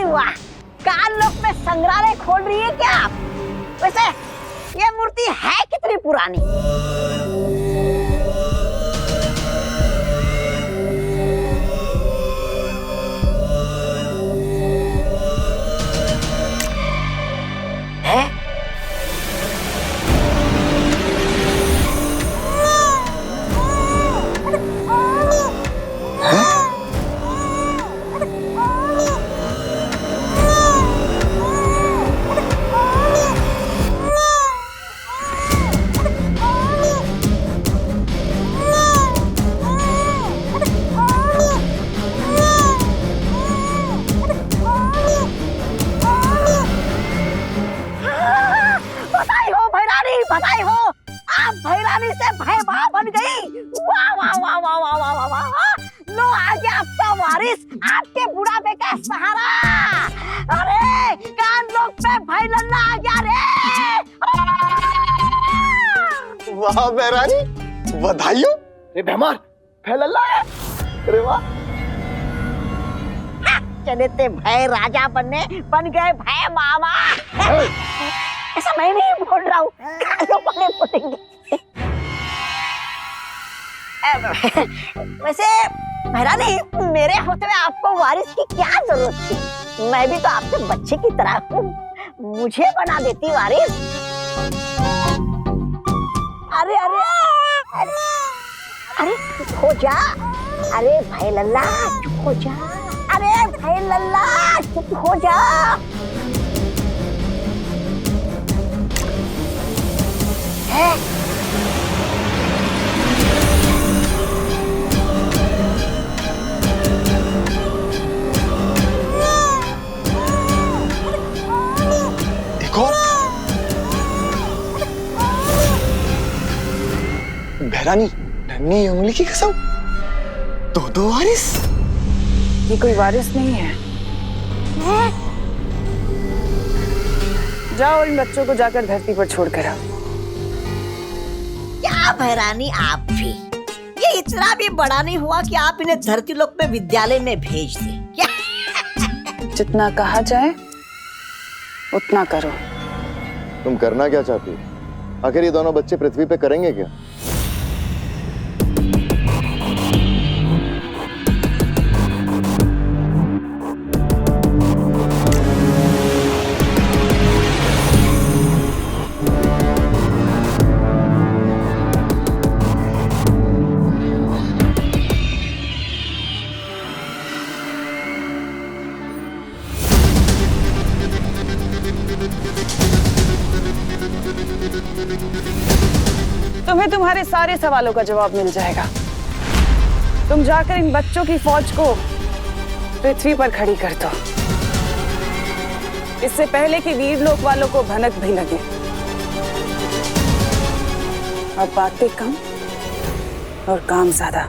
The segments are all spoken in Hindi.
वाह, कानलोक में संग्रहालय खोल रही है क्या आप? वैसे ये मूर्ति है कितनी पुरानी? है? बधाई हो, आप भैरानी से भैबा बन गई। वाह वाह वाह वाह वाह वाह वाह वाह। लो आ गया आपका वारिस, आपके बुढ़ापे का सहारा। अरे कानलोक पे भाई लल्ला आ गया रे। वाह भैरानी, बधाई हो। रे भैमार, भाई लल्ला है। अरे वाह। चले थे भय राजा बनने, बन गए भय मामा। ऐसा मैं नहीं बोल रहा हूँ, कानों वाले बोलेंगे। वैसे भैरानी, मेरे होते हुए आपको वारिस की क्या जरूरत थी? मैं भी तो आपके बच्चे की तरह हूँ, मुझे बना देती वारिस। अरे अरे अरे अरे चुप हो जा। अरे भाई लल्ला चुप हो जा। अरे भाई लल्ला चुप हो जा। है? एक और। भैरानी, नन्ही उंगली की कसम, दो वारिस। ये कोई वारिस नहीं है। जाओ इन बच्चों को जाकर धरती पर छोड़कर आओ। क्या भैरानी आप भी, ये इतना भी बड़ा नहीं हुआ कि आप इन्हें धरती लोक में विद्यालय में भेज दें क्या? जितना कहा जाए उतना करो। तुम करना क्या चाहती हो? आखिर ये दोनों बच्चे पृथ्वी पे करेंगे क्या? तुम्हें तुम्हारे सारे सवालों का जवाब मिल जाएगा। तुम जाकर इन बच्चों की फौज को पृथ्वी पर खड़ी कर दो, इससे पहले कि वीर लोक वालों को भनक भी लगे। अब बातें कम और काम ज्यादा।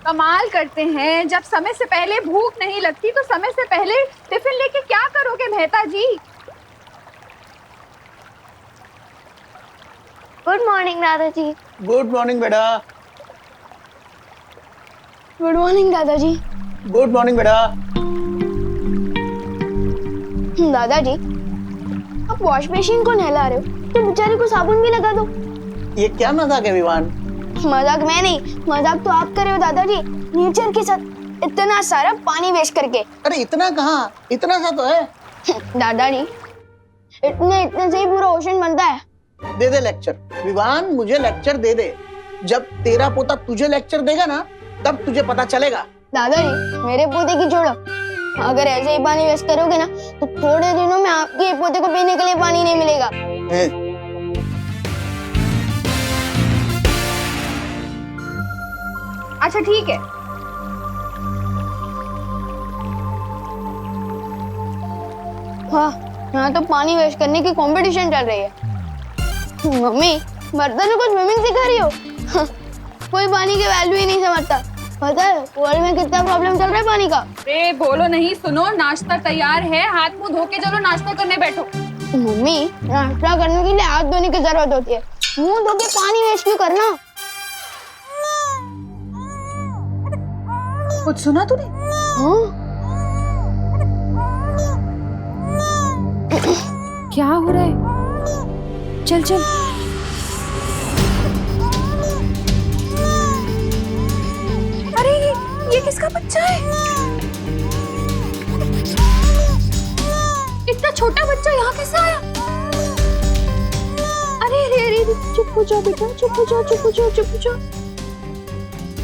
कमाल करते हैं, जब समय से पहले भूख नहीं लगती तो समय से पहले टिफिन लेके क्या करोगे मेहता जी? गुड मॉर्निंग दादाजी। गुड मॉर्निंग बेटा। गुड मॉर्निंग दादाजी। गुड मॉर्निंग बेटा। दादाजी, आप वॉश मशीन को नहला रहे हो तो बेचारे को साबुन भी लगा दो। ये क्या मजाक है विवान? मजाक मैं नहीं, मजाक तो आप कर रहे हो दादाजी, नेचर के साथ इतना सारा पानी वेस्ट करके। अरे इतना कहाँ, इतना सा तो है। दादाजी, इतने से ही पूरा ओशन बनता है। दे दे लेक्चर विवान, मुझे लेक्चर दे दे। जब तेरा पोता तुझे लेक्चर देगा ना, तब तुझे पता चलेगा। दादाजी, मेरे पोते की छोड़ो, अगर ऐसे ही पानी वेस्ट करोगे ना तो थोड़े दिनों में आपके पोते को पीने के लिए पानी नहीं मिलेगा। अच्छा ठीक है। हाँ, यहाँ तो पानी वेस्ट करने की कंपटीशन चल रही है। मम्मी, बर्तनों को स्विमिंग सिखा रही हो? कोई पानी की वैल्यू ही नहीं समझता। पता है वर्ल्ड में कितना प्रॉब्लम चल रहा है पानी का? अरे बोलो नहीं, सुनो, नाश्ता तैयार है, हाथ मुंह धो के चलो नाश्ता करने बैठो। मम्मी, नाश्ता करने के लिए हाथ धोने की जरूरत होती है, मुंह धो के पानी वेस्ट क्यों करना? कुछ सुना तूने? हाँ क्या हो रहा है? चल चल। अरे ये किसका बच्चा है? इतना छोटा बच्चा यहाँ कैसे आया? अरे अरे अरे चुप हो जाओ बेटा, चुप हो जाओ, चुप हो जाओ, चुप हो जाओ।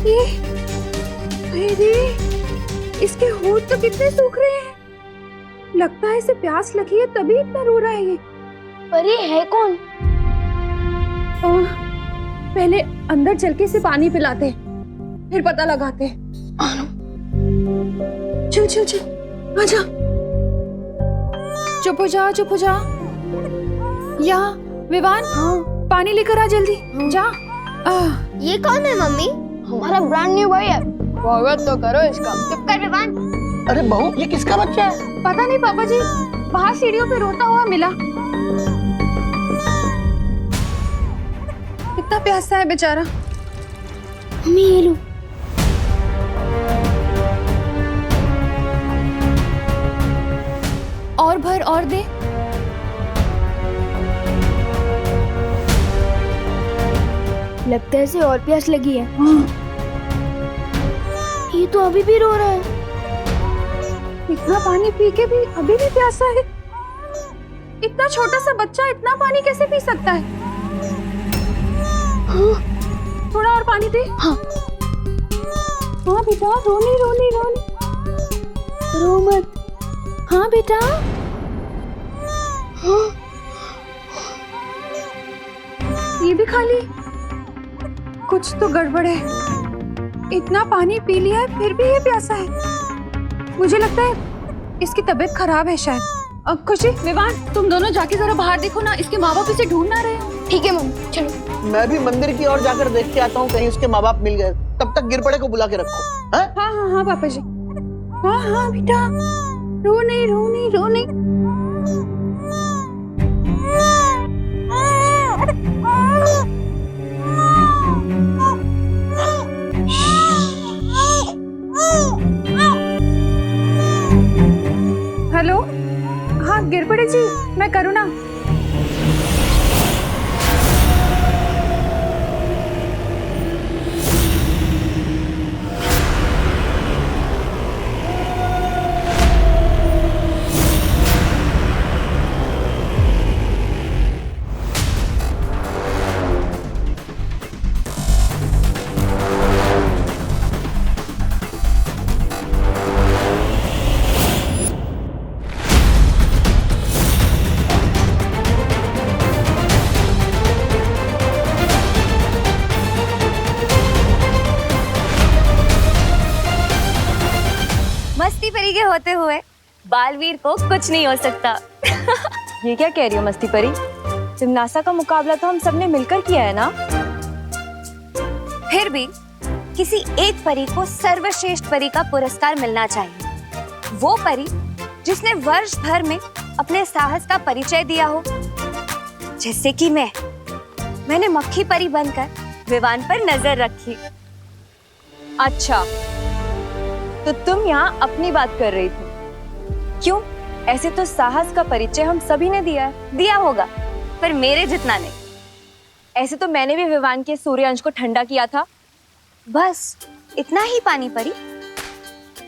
ये अरे इसके होंठ तो कितने सूख रहे हैं। लगता है इसे प्यास लगी है तभी इतना रो रहा है ये। पर ये है कौन? पहले अंदर चल के इसे पानी पिलाते फिर पता लगाते। चल चल चल आजा। चुप हो जा, चुप हो जा। यहाँ विवान, पानी लेकर आ जल्दी। जा। ये कौन है मम्मी? हमारा ब्रांड न्यू भाई है, स्वागत तो करो इसका। चुप कर विवान। अरे बहू, ये किसका बच्चा है? पता नहीं पापा जी, बाहर सीढ़ियों पे रोता हुआ मिला। कितना प्यासा है बेचारा। मम्मी ये लो। और भर और दे। लगता है इसे और प्यास लगी है। ये तो अभी भी रो रहा है। इतना पानी पी के भी अभी भी प्यासा है। इतना छोटा सा बच्चा इतना पानी कैसे पी सकता है? हाँ। थोड़ा और पानी दे। हाँ। हाँ बेटा, रोनी रोनी रोनी। रो मत। हाँ बेटा। हाँ। ये भी खा ली। कुछ तो गड़बड़ है। इतना पानी पी लिया है फिर भी ये प्यासा है। मुझे लगता है इसकी तबीयत खराब है शायद। अब खुशी, विवान, तुम दोनों जाके जरा बाहर देखो ना, इसके माँ बाप इसे ढूंढ ना रहे हो। ठीक है मम्मी, चलो। मैं भी मंदिर की ओर जाकर देख के आता हूँ, कहीं उसके माँ बाप मिल गए। तब तक गिरपड़े को बुला के रखो। हाँ हाँ हाँ हाँ पापा जी। हाँ हाँ बेटा, रो नहीं रो नहीं रो नहीं। हेलो, हाँ गिरपड़े जी, मैं करुणा। मस्ती परी के होते हुए बालवीर को कुछ नहीं हो सकता। ये क्या कह रही हो मस्ती परी? जिम्नास्टा का मुकाबला तो हम सबने मिलकर किया है ना। फिर भी किसी एक परी को सर्वश्रेष्ठ परी का पुरस्कार मिलना चाहिए। वो परी जिसने वर्ष भर में अपने साहस का परिचय दिया हो, जैसे कि मैंने मक्खी परी बनकर विवान पर नजर रखी। अच्छा, तो तुम यहाँ अपनी बात कर रही थी। क्यों? ऐसे तो साहस का परिचय हम सभी ने दिया होगा, पर मेरे जितना नहीं। ऐसे तो मैंने भी विवान के सूर्यांश को ठंडा किया था। बस इतना ही पानी परी।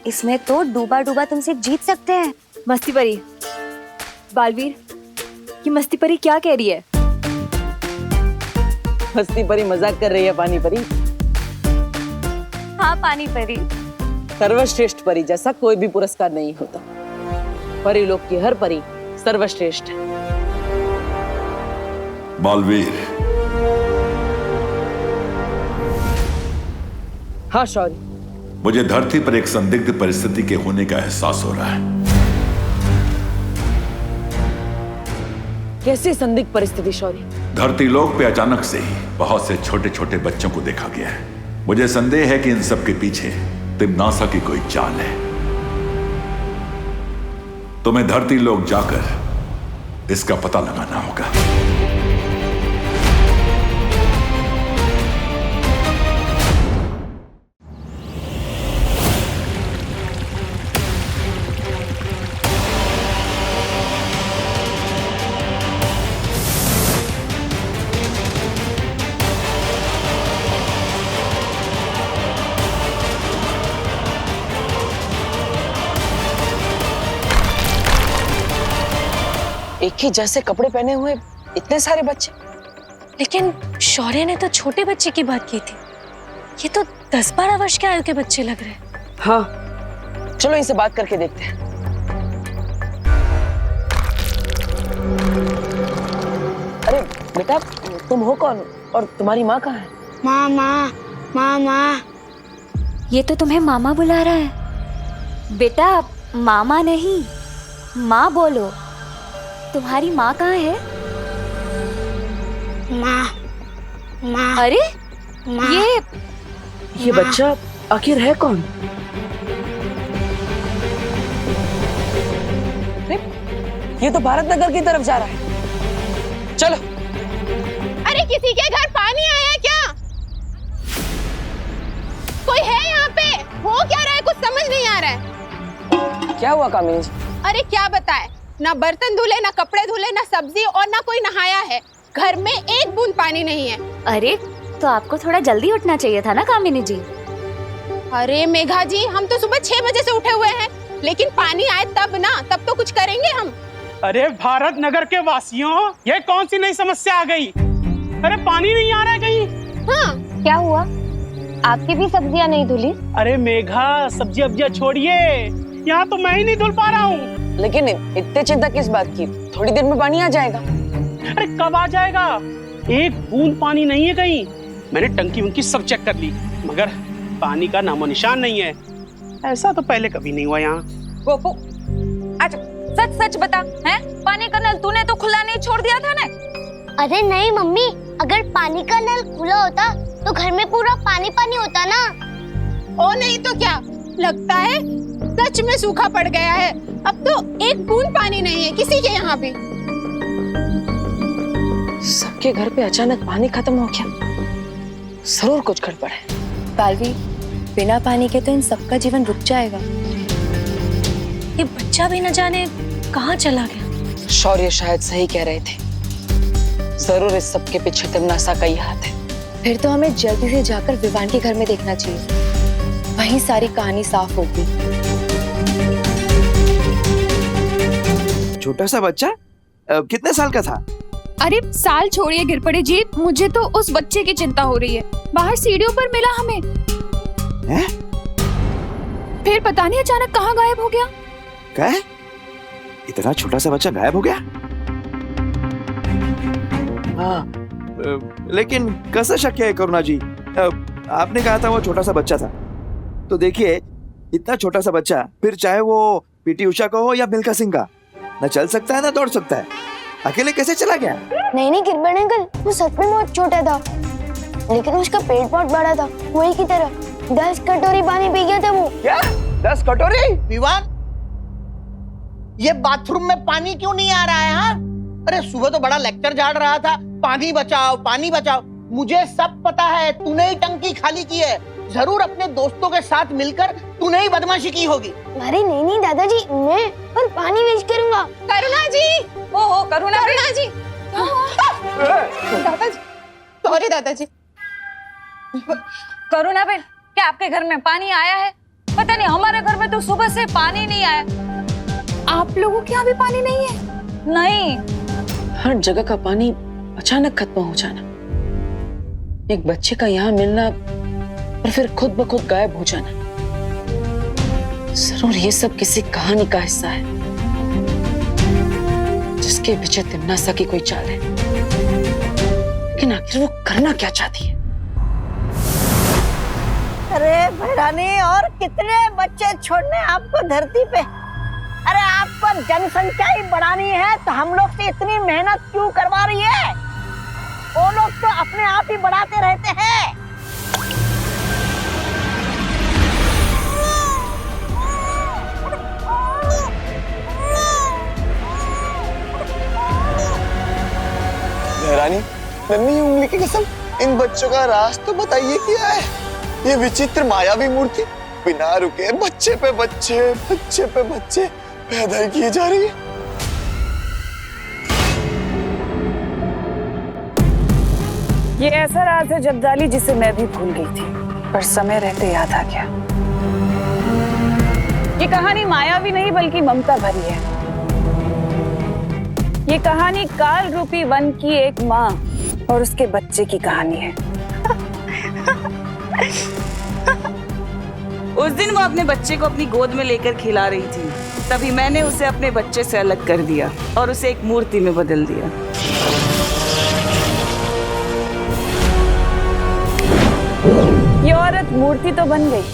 इसमें तो डूबा डूबा तुमसे जीत सकते हैं। मस्ती परी, बालवीर, ये मस्ती परी क्या कह रही है? मस्ती परी मजाक कर रही है पानी परी। हाँ पानी परी। सर्वश्रेष्ठ परी जैसा कोई भी पुरस्कार नहीं होता। परी लोक की हर परी सर्वश्रेष्ठ है। बालवीर। हाँ शौर्य। मुझे धरती पर एक संदिग्ध परिस्थिति के होने का एहसास हो रहा है। कैसी संदिग्ध परिस्थिति शौर्य? धरती लोक पे अचानक से ही बहुत से छोटे छोटे बच्चों को देखा गया है। मुझे संदेह है कि इन सब के पीछे तिम्नासा की कोई चाल है। तुम्हें धरती लोक जाकर इसका पता लगाना होगा। एक ही जैसे कपड़े पहने हुए इतने सारे बच्चे। लेकिन शौर्य ने तो छोटे बच्चे की बात की थी, ये तो 10-12 वर्ष के आयु के बच्चे लग रहे हैं। हाँ, चलो इनसे बात करके देखते हैं। अरे बेटा, तुम हो कौन और तुम्हारी माँ कहाँ है? मामा, मामा। ये तो तुम्हें मामा बुला रहा है। बेटा मामा नहीं, माँ बोलो। तुम्हारी माँ कहाँ है? माँ, माँ। अरे माँ। ये बच्चा आखिर है कौन? अरे, ये तो भारत नगर की तरफ जा रहा है। चलो। अरे किसी के घर पानी आया क्या? कोई है यहाँ पे? हो क्या रहा है, कुछ समझ नहीं आ रहा है। क्या हुआ कामिनी जी? अरे क्या बताए, ना बर्तन धुले, ना कपड़े धुले, ना सब्जी और ना कोई नहाया है। घर में एक बूंद पानी नहीं है। अरे तो आपको थोड़ा जल्दी उठना चाहिए था ना कामिनी जी। अरे मेघा जी, हम तो सुबह 6 बजे से उठे हुए हैं, लेकिन पानी आए तब ना, तब तो कुछ करेंगे हम। अरे भारत नगर के वासियों, ये कौन सी नई समस्या आ गई? अरे पानी नहीं आ रहा है कहीं। हाँ, क्या हुआ? आपकी भी सब्जियां नहीं धुली? अरे मेघा, सब्जी अब्जियां छोड़िए, यहाँ तो मैं ही नहीं धुल पा रहा हूँ। लेकिन इतने चिंता किस बात की? थोड़ी देर में पानी आ जाएगा। अरे कब आ जाएगा? एक बूंद पानी नहीं है कहीं। मैंने टंकी वंकी सब चेक कर ली, मगर पानी का नामो निशान नहीं है। ऐसा तो पहले कभी नहीं हुआ यहाँ। गोपू, अच्छा सच सच बता, हैं? पानी का नल तूने तो खुला नहीं छोड़ दिया था ना? अरे नहीं मम्मी, अगर पानी का नल खुला होता तो घर में पूरा पानी पानी होता ना। ओ नहीं तो क्या, लगता है सच में सूखा पड़ गया है। अब तो एक बूंद पानी नहीं है किसी के यहाँ भी। सबके घर पे अचानक पानी खत्म हो गया, जरूर कुछ गड़बड़ है। पालवी, बिना पानी के तो इन सबका जीवन रुक जाएगा। ये बच्चा भी न जाने कहाँ चला गया। शौर्य शायद सही कह रहे थे, जरूर इस सब के पीछे तिमनासा का ही हाथ है। फिर तो हमें जल्दी से जाकर विवान के घर में देखना चाहिए, वहीं सारी कहानी साफ होगी। छोटा सा बच्चा कितने साल का था? अरे साल छोड़िए गिर पड़े जी, मुझे तो उस बच्चे की चिंता हो रही है। बाहर सीढ़ियों पर मिला हमें। हैं? फिर पता नहीं अचानक कहाँ गायब हो गया। क्या? इतना छोटा सा बच्चा गायब हो गया? हाँ, लेकिन कैसे शक्य है करुणा जी? आपने कहा था वो छोटा सा बच्चा था, तो देखिए इतना छोटा सा बच्चा, फिर चाहे वो पीटी उषा का हो या मिल्खा सिंह का, न चल सकता है ना दौड़ सकता है। अकेले कैसे चला गया? नहीं गिरबन अंकल, वो सच में बहुत छोटा था, लेकिन उसका पेट बहुत बड़ा था, वही की तरह 10 कटोरी पानी पी गया था वो। क्या? 10 कटोरी? विवान, ये बाथरूम में पानी क्यों नहीं आ रहा है? हाँ, अरे सुबह तो बड़ा लेक्चर झाड़ रहा था, पानी बचाओ पानी बचाओ। मुझे सब पता है, तूने ही टंकी खाली की है। जरूर अपने दोस्तों के साथ मिलकर तूने ही बदमाशी की होगी। अरे नहीं दादाजी, मैं और पानी वेस्ट करूंगा। करुणा जी, ओहो करुणा जी, दादाजी, सॉरी दादाजी। करुणा बेन, क्या आपके घर में पानी आया है? पता नहीं, हमारे घर में तो सुबह से पानी नहीं आया। आप लोगों के यहाँ भी पानी नहीं है? नहीं। हर जगह का पानी अचानक खत्म हो जाना, एक बच्चे का यहाँ मिलना और फिर खुद ब खुद गायब हो जाना, जरूर ये सब किसी कहानी का हिस्सा है, जिसके पीछे तिमनासा की कोई चाल है। लेकिन आखिर वो करना क्या चाहती है? अरे भैरानी, और कितने बच्चे छोड़ने आपको धरती पे? अरे आपको जनसंख्या ही बढ़ानी है तो हम लोग से इतनी मेहनत क्यों करवा रही है? वो लोग तो अपने आप ही बढ़ाते रहते हैं। रानी, नन्ही उंगली की कसम, इन बच्चों का राज तो बताइए क्या है? ये विचित्र मायावी मूर्ति बिना रुके बच्चे पे बच्चे पैदा किए जा रही है। ये ऐसा राज है जब्दाली जिसे मैं भी भूल गई थी, पर समय रहते याद आ गया। ये कहानी मायावी नहीं बल्कि ममता भरी है। ये कहानी काल रूपी वन की एक माँ और उसके बच्चे की कहानी है। उस दिन वो अपने बच्चे को अपनी गोद में लेकर खिला रही थी, तभी मैंने उसे अपने बच्चे से अलग कर दिया और उसे एक मूर्ति में बदल दिया। ये औरत मूर्ति तो बन गई,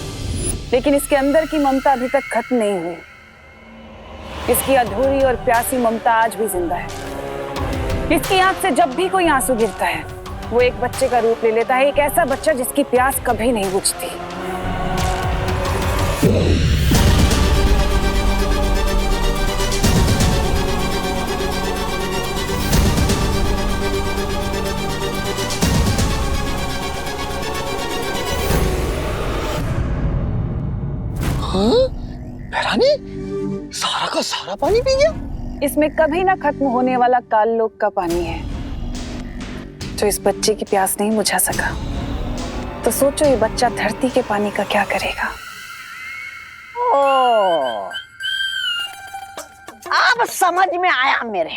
लेकिन इसके अंदर की ममता अभी तक खत्म नहीं हुई। इसकी अधूरी और प्यासी ममता आज भी जिंदा है। इसकी आंख से जब भी कोई आंसू गिरता है, वो एक बच्चे का रूप ले लेता है, एक ऐसा बच्चा जिसकी प्यास कभी नहीं बुझती। भैरानी सारा का सारा पानी पी गया। इसमें कभी ना खत्म होने वाला काल लोक का पानी है, जो इस बच्चे की प्यास नहीं बुझा सका। तो सोचो ये बच्चा धरती के पानी का क्या करेगा। ओ, अब समझ में आया मेरे।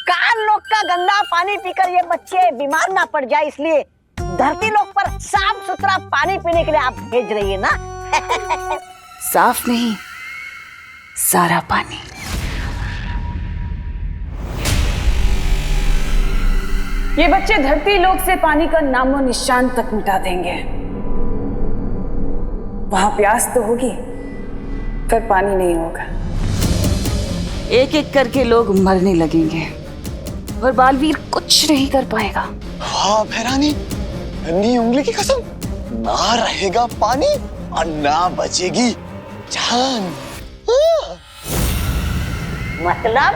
काल लोक का गंदा पानी पीकर ये बच्चे बीमार ना पड़ जाए, इसलिए धरती लोक पर साफ सुथरा पानी पीने के लिए आप भेज रही है ना। साफ नहीं, सारा पानी। ये बच्चे धरती लोक से पानी का नामो निशान तक मिटा देंगे। वहां प्यास तो होगी, पर पानी नहीं होगा। एक एक करके लोग मरने लगेंगे और बालवीर कुछ नहीं कर पाएगा। हाँ भैरानी, नन्ही उंगली की कसम, ना रहेगा पानी और ना बचेगी जान। मतलब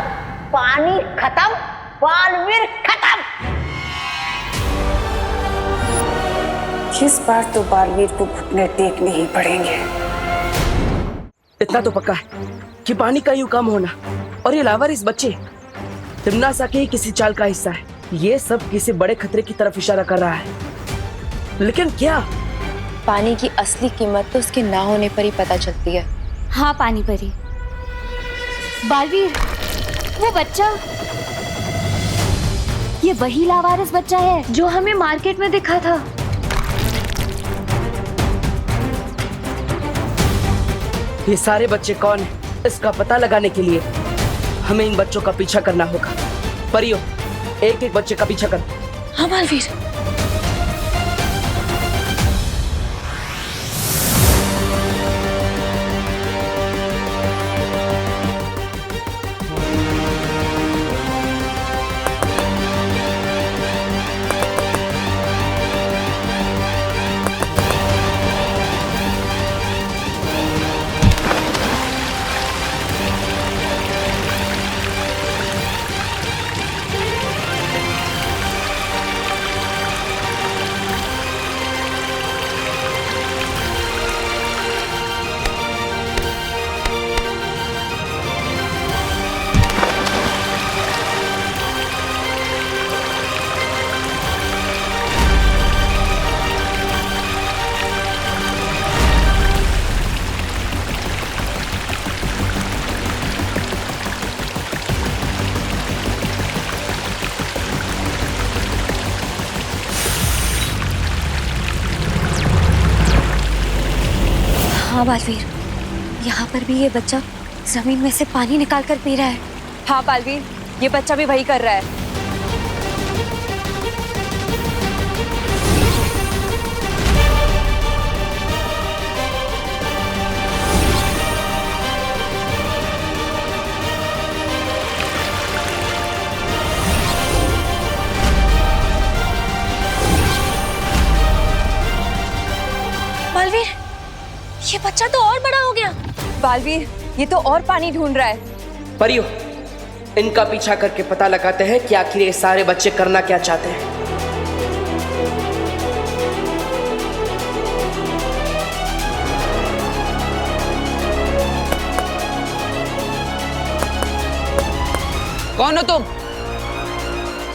पानी खत्म, बालवीर खत्म। इस बार तो बालवीर को घुटने टेकने ही पड़ेंगे। इतना तो पक्का है कि पानी का यूं कम होना और ये लावारिस बच्चे तिम्नासा के ही किसी चाल का हिस्सा है। ये सब किसी बड़े खतरे की तरफ इशारा कर रहा है, लेकिन क्या? पानी की असली कीमत तो उसके ना होने पर ही पता चलती है। हाँ पानी परी। बालवीर, वो बच्चा, ये वही लावारिस बच्चा है जो हमें मार्केट में दिखा था। ये सारे बच्चे कौन हैं? इसका पता लगाने के लिए हमें इन बच्चों का पीछा करना होगा। परियो, एक एक बच्चे का पीछा कर। हाँ बालवीर। हाँ बालवीर, यहाँ पर भी ये बच्चा जमीन में से पानी निकाल कर पी रहा है। हाँ बालवीर, ये बच्चा भी वही कर रहा है। बालवीर, ये बच्चा तो और बड़ा हो गया। बालवीर, ये तो और पानी ढूंढ रहा है। परियो, इनका पीछा करके पता लगाते हैं कि आखिर ये सारे बच्चे करना क्या चाहते हैं। कौन हो तुम?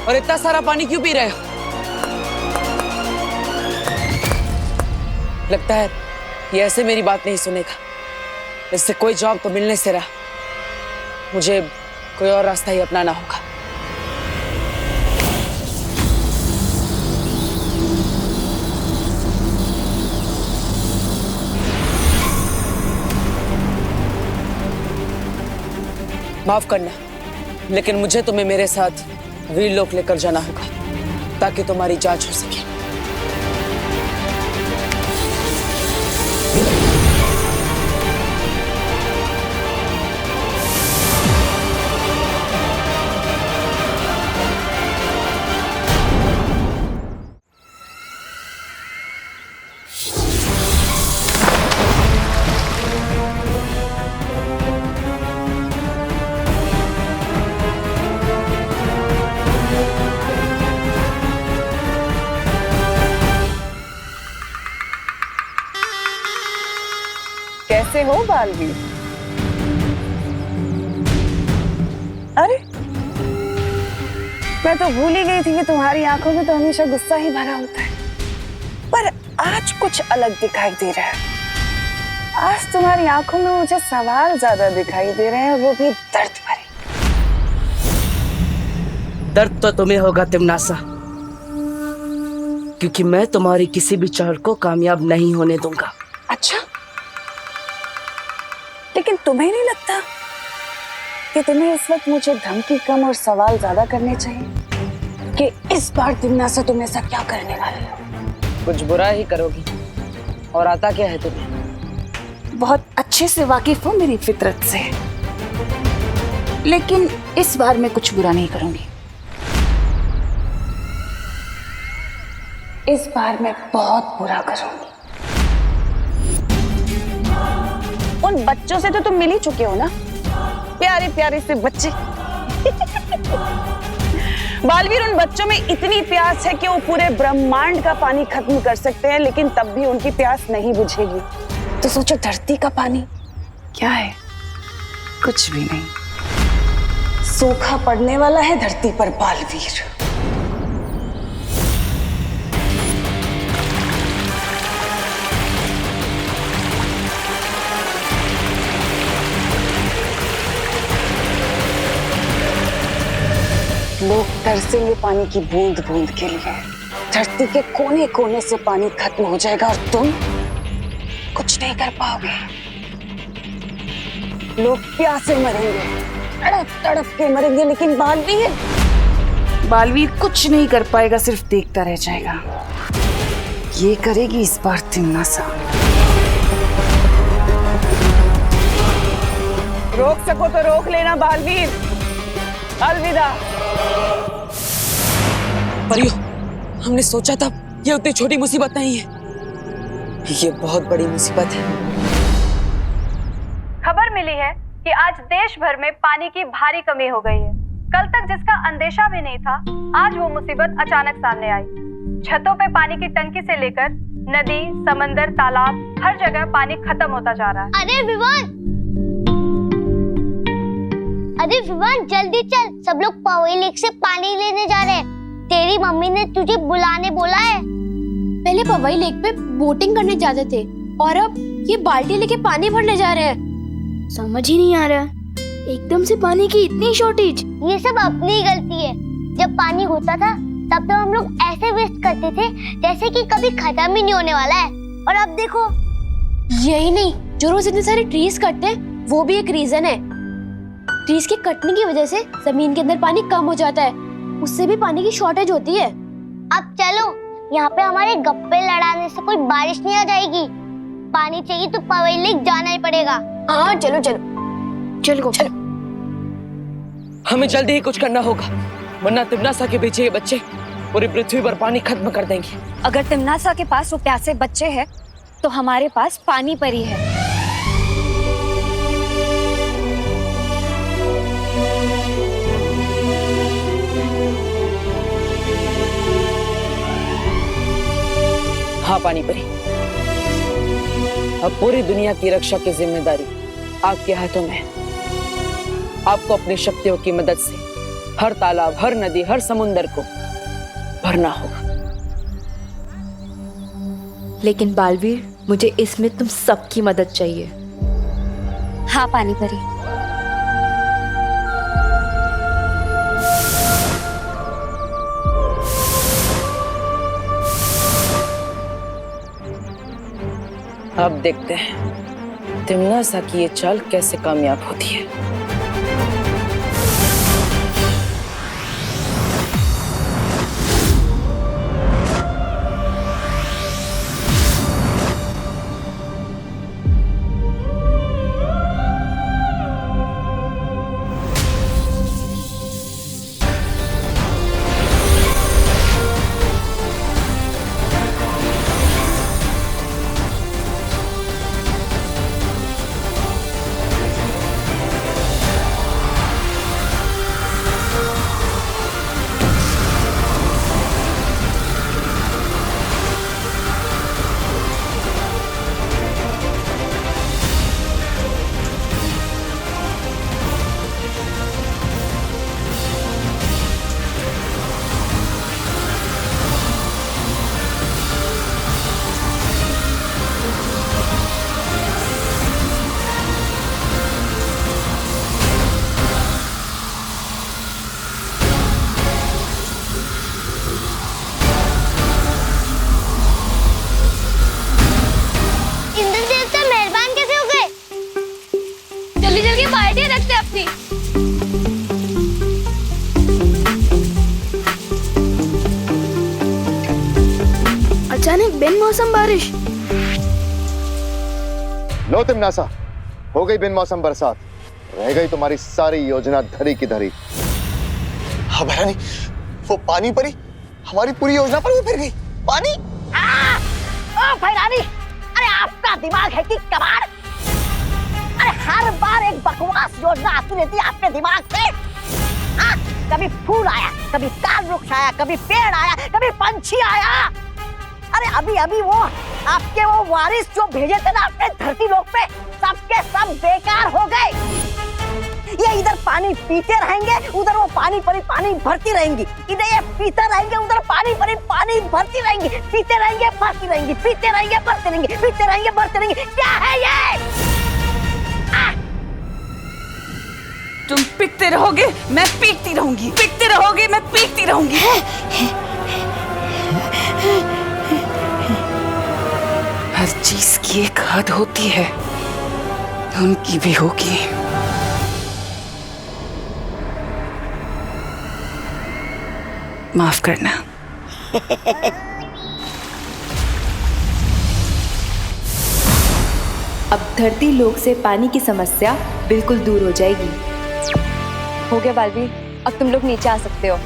और इतना सारा पानी क्यों पी रहे हो? लगता है ये ऐसे मेरी बात नहीं सुनेगा। इससे कोई जवाब तो मिलने से रहा। मुझे कोई और रास्ता ही अपनाना होगा। माफ करना, लेकिन मुझे तुम्हें मेरे साथ वीरलोक लेकर जाना होगा ताकि तुम्हारी जांच हो सके। कैसे हो बालवीर? अरे मैं तो भूल ही गई थी कि तुम्हारी आंखों में तो हमेशा गुस्सा ही भरा होता है, पर आज कुछ अलग दिखाई दे रहा है। आज तुम्हारी आंखों में मुझे सवाल ज्यादा दिखाई दे रहे हैं, वो भी दर्द भरे। दर्द तो तुम्हें होगा तिमनासा, क्योंकि मैं तुम्हारी किसी भी चाल को कामयाब नहीं होने दूंगा। अच्छा, लेकिन तुम्हें नहीं लगता कि तुम्हें इस वक्त मुझे धमकी कम और सवाल ज्यादा करने चाहिए कि इस बार तिमनासा तुम ऐसा क्या करने वाले हो? कुछ बुरा ही करोगी, और आता क्या है तुम्हें? बहुत अच्छे से वाकिफ हो मेरी फितरत से, लेकिन इस बार मैं कुछ बुरा नहीं करूंगी। इस बार मैं बहुत बुरा करूंगी। उन बच्चों से तो तुम मिल ही चुके हो ना, प्यारे प्यारे से बच्चे। बालवीर, उन बच्चों में इतनी प्यास है कि वो पूरे ब्रह्मांड का पानी खत्म कर सकते हैं, लेकिन तब भी उनकी प्यास नहीं बुझेगी। तो सोचो, धरती का पानी क्या है? कुछ भी नहीं। सूखा पड़ने वाला है धरती पर बालवीर। लोग तरसेंगे पानी की बूंद बूंद के लिए। धरती के कोने कोने से पानी खत्म हो जाएगा और तुम कुछ नहीं कर पाओगे। लोग प्यासे मरेंगे, तड़प तड़प के मरेंगे, लेकिन बालवीर कुछ नहीं कर पाएगा, सिर्फ देखता रह जाएगा। ये करेगी इस बार तिमनासा। रोक सको तो रोक लेना बालवीर। अलविदा। परियो, हमने सोचा था ये उतनी छोटी मुसीबत नहीं है, ये बहुत बड़ी मुसीबत है। खबर मिली है कि आज देश भर में पानी की भारी कमी हो गई है। कल तक जिसका अंदेशा भी नहीं था, आज वो मुसीबत अचानक सामने आई। छतों पे पानी की टंकी से लेकर नदी, समंदर, तालाब, हर जगह पानी खत्म होता जा रहा है। अरे विवान जल्दी चल, सब लोग पवई लेक से पानी लेने जा रहे हैं। तेरी मम्मी ने तुझे बुलाने बोला है। पहले पवई लेक पे बोटिंग करने जाते थे और अब ये बाल्टी लेके पानी भरने जा रहे हैं। समझ ही नहीं आ रहा, एकदम से पानी की इतनी शॉर्टेज। ये सब अपनी ही गलती है। जब पानी होता था तब तो हम लोग ऐसे वेस्ट करते थे जैसे कि कभी खत्म ही नहीं होने वाला है, और अब देखो। यही नहीं, जो रोज इतने सारे ट्रीज कटते हैं वो भी एक रीजन है। ट्रीज के कटने की वजह से जमीन के अंदर पानी कम हो जाता है, उससे भी पानी की शॉर्टेज होती है। अब चलो, यहाँ पे हमारे गप्पे लड़ाने से कोई बारिश नहीं आ जाएगी। पानी चाहिए तो पवई लेक जाना ही पड़ेगा। हाँ चलो चलो चलो चलो। हमें जल्दी ही कुछ करना होगा, वरना तिमनासा के पीछे ये बच्चे पूरी पृथ्वी पर पानी खत्म कर देंगे। अगर तिमनासा के पास वो प्यासे बच्चे हैं, तो हमारे पास पानी परी है। हाँ पानी परी, अब पूरी दुनिया की रक्षा की जिम्मेदारी आपके हाथों में है। आपको अपनी शक्तियों की मदद से हर तालाब, हर नदी, हर समुंदर को भरना होगा। लेकिन बालवीर, मुझे इसमें तुम सबकी मदद चाहिए। हाँ पानी परी। अब देखते हैं तिमनासा की ये चाल कैसे कामयाब होती है। बिन मौसम बारिश। लो तिमनासा, हो गई बिन मौसम बरसात, रह गई तुम्हारी सारी योजना धरी की धरी। हाँ भैरानी, वो पानी परी हमारी पूरी योजना पर भी फिर गई। पानी ओ भैरानी, अरे आपका दिमाग है कि कबाड़? अरे हर बार एक बकवास योजना आती रहती है आपके दिमाग से। कभी फूल आया, कभी ताल वृक्ष आया, कभी पेड़ आया, कभी पंछी आया। अरे अभी अभी वो आपके वो वारिस जो भेजे थे ना अपने धरती लोक पे, सबके सब बेकार हो गए। ये इधर पानी पीते रहेंगे, उधर वो पानी परी पानी भरती रहेंगी। इधर ये पीते रहेंगे, उधर पानी परी पानी भरती रहेंगी। पीते रहेंगे, भरती रहेंगी, पीते रहेंगे, भरती रहेंगी, पीते रहेंगे, भरती रहेंगी। क्या है ये? तुम पीटते रहोगे, मैं पीटती रहूंगी। पीटते रहोगे, मैं पीटती रहूंगी। हर चीज की एक हद होती है, उनकी भी होगी। माफ करना। अब धरती लोक से पानी की समस्या बिल्कुल दूर हो जाएगी। हो गया बालवीर, अब तुम लोग नीचे आ सकते हो।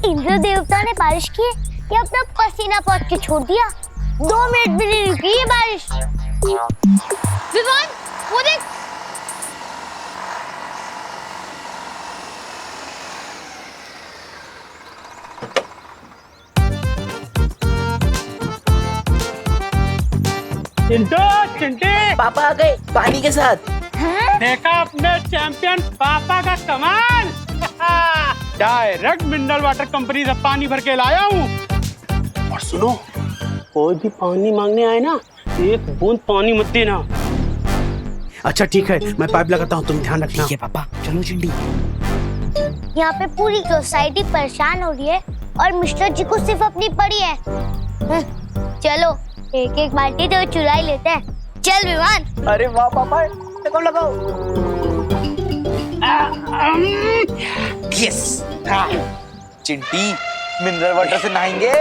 इंद्र देवता ने बारिश की या अपना पसीना पहुंच के छोड़ दिया। 2 मिनट भी नहीं रुकी ये बारिश। विवान, वो देख। चिंटे पापा आ गए पानी के साथ। देखा अपने चैंपियन पापा का कमाल। डायरेक्ट मिनरल वाटर कंपनी से पानी भर के लाया हूँ। और सुनो, कोई भी पानी मांगने आए ना, एक बूंद पानी मत देना। अच्छा ठीक है, मैं पाइप लगाता हूँ, तुम ध्यान रखना। ठीक है पापा, चलो चिंटी। यहाँ पे पूरी सोसाइटी परेशान हो रही है और मिस्टर जी को सिर्फ अपनी पड़ी है। चलो एक एक बाल्टी तो चुरा ही लेते हैं। चल विवान। अरे वाह पापा, लगाओ लगाओ। यस, चिंटी मिनरल वाटर से नहाएंगे।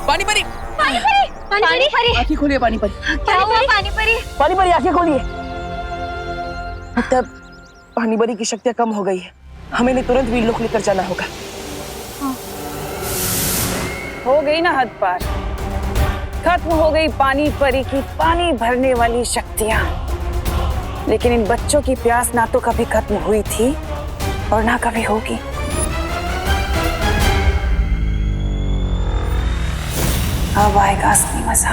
पानी परी, पानी परी, पानी परी। आंखें खोलिए पानी परी। क्या हुआ पानी परी? पानी परी आंखें खोलिए। तब पानी परी की शक्तियां कम हो गई है, हमें इन्हें तुरंत वीरलोक लेकर जाना होगा। हो गई ना हद पार, खत्म हो गई पानी परी की पानी भरने वाली शक्तियां। लेकिन इन बच्चों की प्यास ना तो कभी खत्म हुई थी और ना कभी होगी। अब आएगा असली मजा।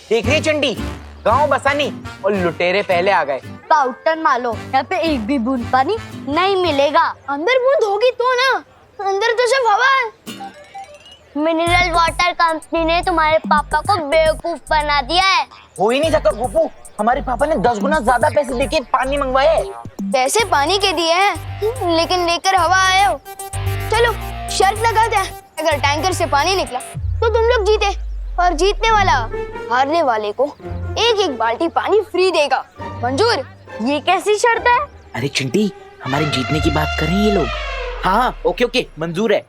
देख रही चंडी, गांव बसानी और लुटेरे पहले आ गए। पाउडर मारो, यहाँ पे एक भी बूंद पानी नहीं मिलेगा। अंदर बूंद होगी तो ना, अंदर तो सिर्फ हवा है। मिनरल वाटर कंपनी ने तुम्हारे पापा को बेवकूफ बना दिया है। हो ही नहीं सकता गोपू, हमारे पापा ने 10 गुना ज्यादा पैसे देके पानी मंगवाए। पैसे पानी के दिए हैं, लेकिन लेकर हवा आए हो। चलो शर्त लगाते हैं, अगर टैंकर से पानी निकला तो तुम लोग जीते, और जीतने वाला हारने वाले को एक एक बाल्टी पानी फ्री देगा। मंजूर? ये कैसी शर्त है? अरे चिंटी, हमारे जीतने की बात कर रहे हैं ये लोग। हाँ ओके ओके, मंजूर है।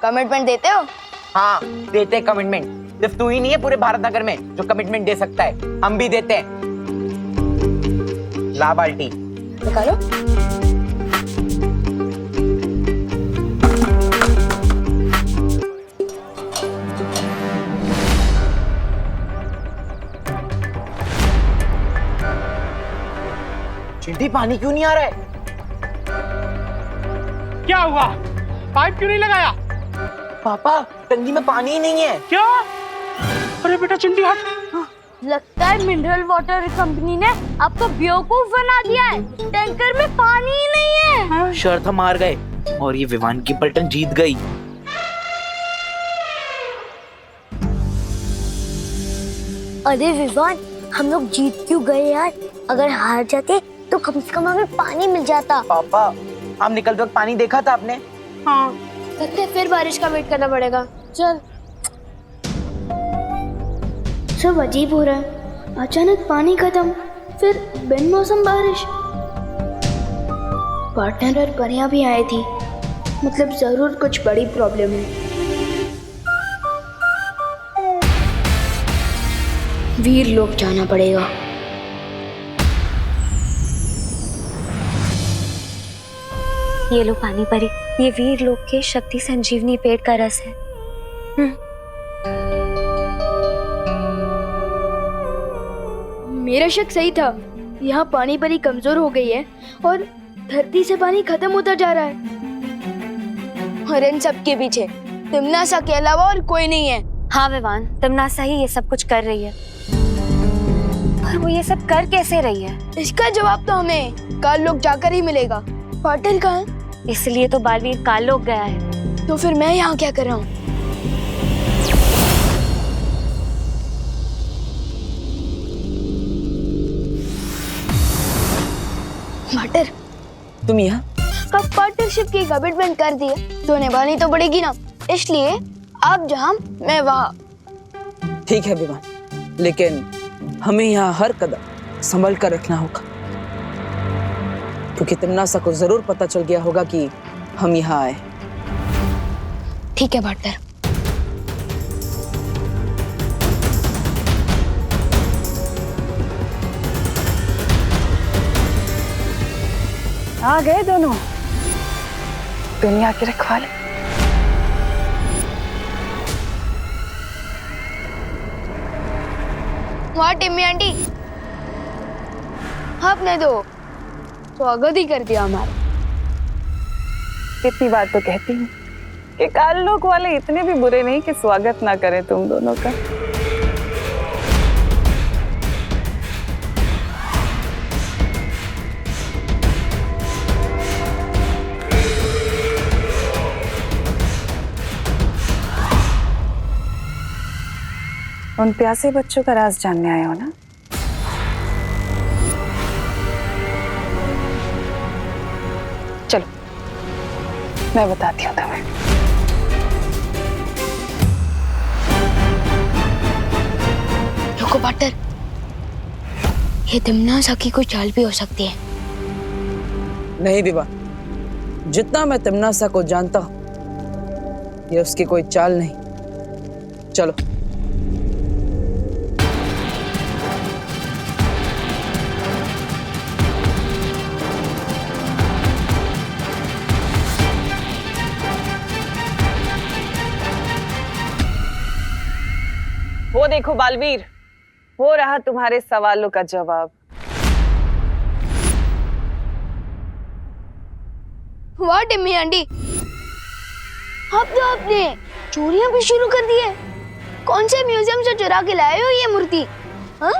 कमिटमेंट देते हो? हाँ देते हैं कमिटमेंट। सिर्फ तू ही नहीं है पूरे भारत नगर में जो कमिटमेंट दे सकता है, हम भी देते हैं। ला बाल्टी निकालो। चिंटी, पानी क्यों नहीं आ रहा है? क्या हुआ? पाइप क्यों नहीं लगाया? पापा, टंकी में पानी ही नहीं है। क्या? अरे बेटा चिंटी हट। लगता है मिनरल वाटर कंपनी ने आपको बेवकूफ बना दिया है। टैंकर में पानी ही नहीं है। शर्त हम हार गए और ये विवान की पलटन जीत गई। अरे विवान, हम लोग जीत क्यों गए यार? अगर हार जाते तो कम से कम हमें पानी मिल जाता। पापा, हम निकलते वक्त पानी देखा था आपने? हाँ। लगता है फिर बारिश का वेट करना पड़ेगा। चल। सब अजीब हो रहा है, अचानक पानी खत्म, फिर बिन मौसम बारिश। पार्टनर और परियां भी आई थी, मतलब जरूर कुछ बड़ी प्रॉब्लम है। वीर लोग जाना पड़ेगा। ये लो पानी परी, ये वीर लोक के शक्ति संजीवनी पेड़ का रस है। मेरा शक सही था, यहाँ पानी परी कमजोर हो गई है और धरती से पानी खत्म होता जा रहा है। और इन सब के पीछे तिमनासा के अलावा और कोई नहीं है। हाँ विवान, तिमनासा ही ये सब कुछ कर रही है। पर वो ये सब कर कैसे रही है? इसका जवाब तो हमें काल लोग जाकर ही मिलेगा। पाटिल कहाँ है? इसलिए तो बालवीर काल लोग गया है। तो फिर मैं यहाँ क्या कर रहा हूँ? पाटिल, तुम यहाँ? कब पार्टनरशिप की कमिटमेंट कर दी है तो निभानी तो पड़ेगी ना, इसलिए आप जहाँ मैं वहाँ। ठीक है विवान, लेकिन हमें यहाँ हर कदम संभल कर रखना होगा, क्योंकि तिमनासा को जरूर पता चल गया होगा कि हम यहाँ आए। ठीक है पार्टनर। आ गए दोनों दुनिया के रखवाले। वहाँ टिम्मी आंटी, आपने तो स्वागत ही कर दिया हमारा। इतनी बात तो कहती हूँ कि काल लोग वाले इतने भी बुरे नहीं कि स्वागत ना करें तुम दोनों का। उन प्यासे बच्चों का राज जानने आए हो ना? चलो मैं बताती हूँ तुम्हें। रुको पार्टनर, ये तिमनासा की कोई चाल भी हो सकती है। नहीं विवान, जितना मैं तिमनासा को जानता हूँ ये उसकी कोई चाल नहीं। चलो। वो देखो बालवीर, हो रहा तुम्हारे सवालों का जवाब। वाह टिम्मी आंटी, अब तो आपने चोरियां भी शुरू कर दी है। कौन से म्यूजियम से चुरा के लाए हो ये मूर्ति? हाँ?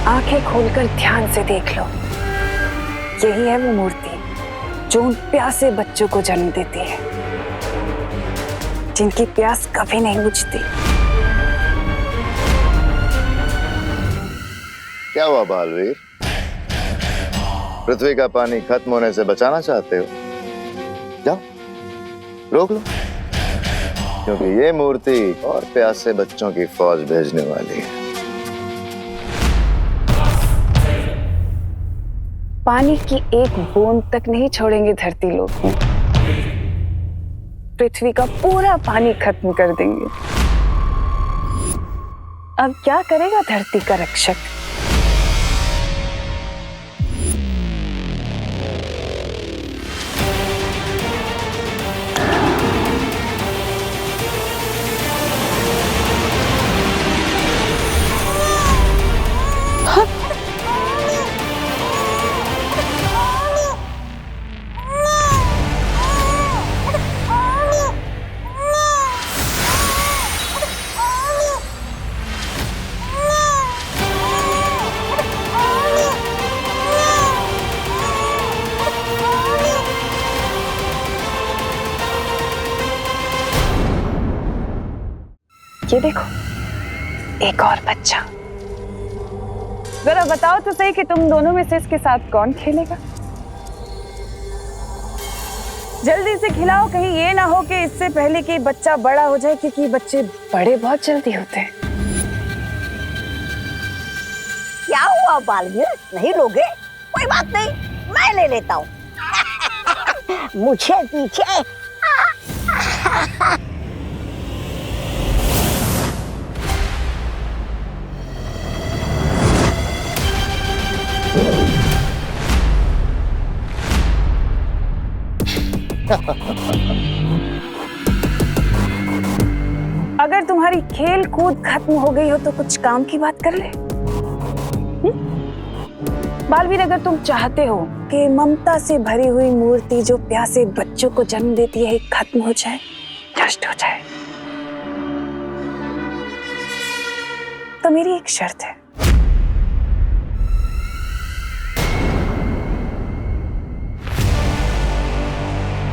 आंखें खोलकर ध्यान से देख लो, यही है वो मूर्ति जो उन प्यासे बच्चों को जन्म देती है, जिनकी प्यास कभी नहीं बुझती। क्या हुआ बालवीर? पृथ्वी का पानी खत्म होने से बचाना चाहते हो? जाओ रोक लो, क्योंकि ये मूर्ति और प्यासे बच्चों की फौज भेजने वाली है। पानी की एक बूंद तक नहीं छोड़ेंगे धरती लोग में। पृथ्वी का पूरा पानी खत्म कर देंगे। अब क्या करेगा धरती का रक्षक? ये देखो, एक और बच्चा। जरा बताओ तो सही कि तुम दोनों में से इसके साथ कौन खेलेगा? जल्दी से खिलाओ, कहीं ये ना हो कि इससे पहले कि बच्चा बड़ा हो जाए, क्योंकि बच्चे बड़े बहुत जल्दी होते हैं। क्या हुआ बालवीर, नहीं लोगे? कोई बात नहीं, मैं ले लेता हूँ। मुझे पीछे। अगर तुम्हारी खेल कूद खत्म हो गई हो तो कुछ काम की बात कर ले। बालवीर, अगर तुम चाहते हो कि ममता से भरी हुई मूर्ति जो प्यासे बच्चों को जन्म देती है खत्म हो जाए, नष्ट हो जाए, तो मेरी एक शर्त है।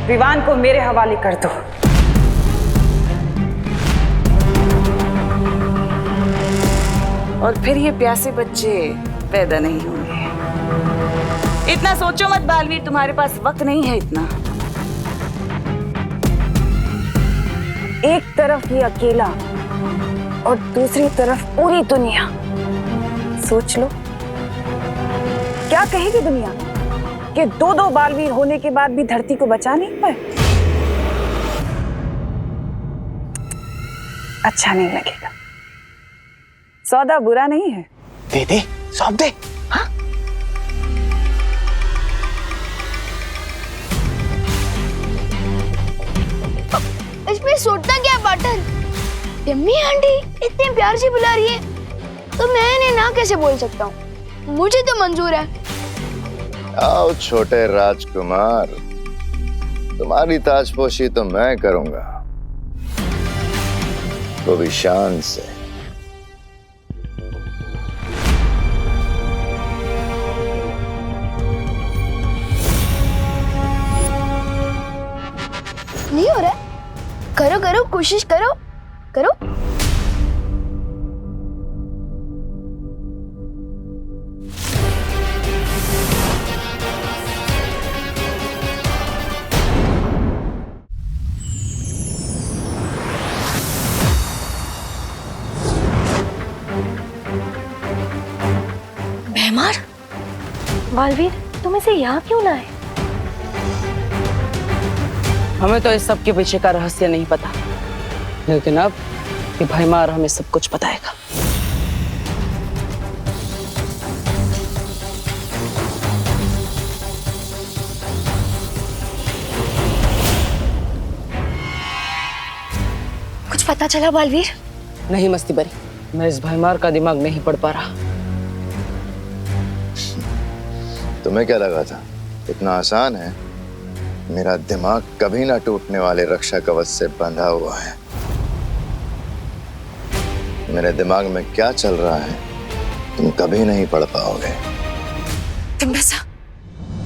विवान को मेरे हवाले कर दो। और फिर ये प्यासे बच्चे पैदा नहीं होंगे। इतना सोचो मत बालवीर, तुम्हारे पास वक्त नहीं है इतना। एक तरफ ये अकेला और दूसरी तरफ पूरी दुनिया। सोच लो, क्या कहेगी दुनिया कि दो बालवीर होने के बाद भी धरती को बचा नहीं पाए? अच्छा नहीं लगेगा। सौदा बुरा नहीं है। दे दे, सौंप दे। हाँ? इसमें सोचता क्या बटन? यम्मी आंटी इतने प्यार से बुला रही है तो मैं इन्हें ना कैसे बोल सकता हूँ? मुझे तो मंजूर है। आओ छोटे राजकुमार, तुम्हारी ताजपोशी तो मैं करूंगा, वो भी शान से। नहीं हो रहा? करो करो, कोशिश करो करो। भैमार, बालवीर, तुम इसे यहाँ क्यों लाए? हमें तो इस सब के पीछे का रहस्य नहीं पता, लेकिन अब ये भैमार हमें सब कुछ बताएगा। कुछ पता चला बालवीर? नहीं मस्ती बरी, मैं इस भैमार का दिमाग नहीं पढ़ पा रहा। तुम्हें क्या लगा था इतना आसान है? मेरा दिमाग कभी ना टूटने वाले रक्षा कवच से बंधा हुआ है। मेरे दिमाग में क्या चल रहा है तुम कभी नहीं पढ़ पाओगे। तिम्बसा,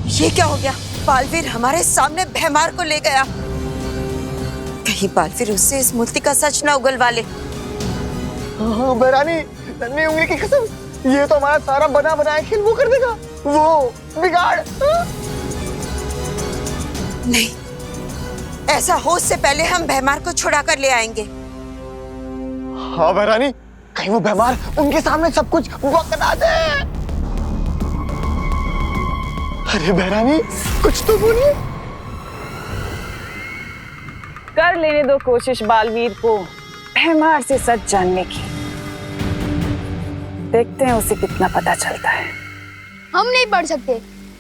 ये क्या हो गया? बालवीर हमारे सामने भैमार को ले गया। कहीं बालवीर उससे इस मूर्ति का सच ना उगलवा ले। बहरानी, नन्ही उंगली की कसम, ये तो हमारा सारा बना बनाया खेल वो कर देगा, वो बिगाड़। नहीं, ऐसा हो उससे पहले हम भैमार को छुड़ा कर ले आएंगे। हाँ बहरानी, कहीं वो भैमार उनके सामने सब कुछ बता दे। अरे बहरानी कुछ तो बोलिए। कर लेने दो कोशिश बालवीर को भैमार से सच जानने की। देखते हैं उसे कितना पता चलता है। हम नहीं पढ़ सकते,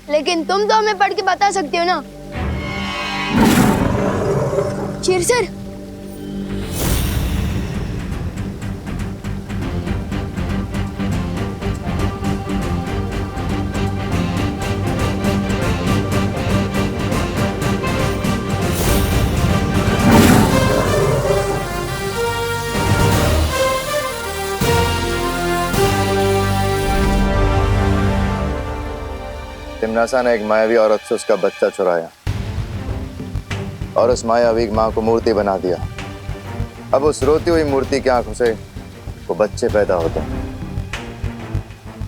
लेकिन तुम तो हमें पढ़ के बता सकते हो ना। शेर सर, तिमनासा ने एक मायावी औरत से उसका बच्चा चुराया और उस मायावी मां को मूर्ति बना दिया। अब उस रोती हुई मूर्ति की आंखों से वो बच्चे पैदा होते हैं,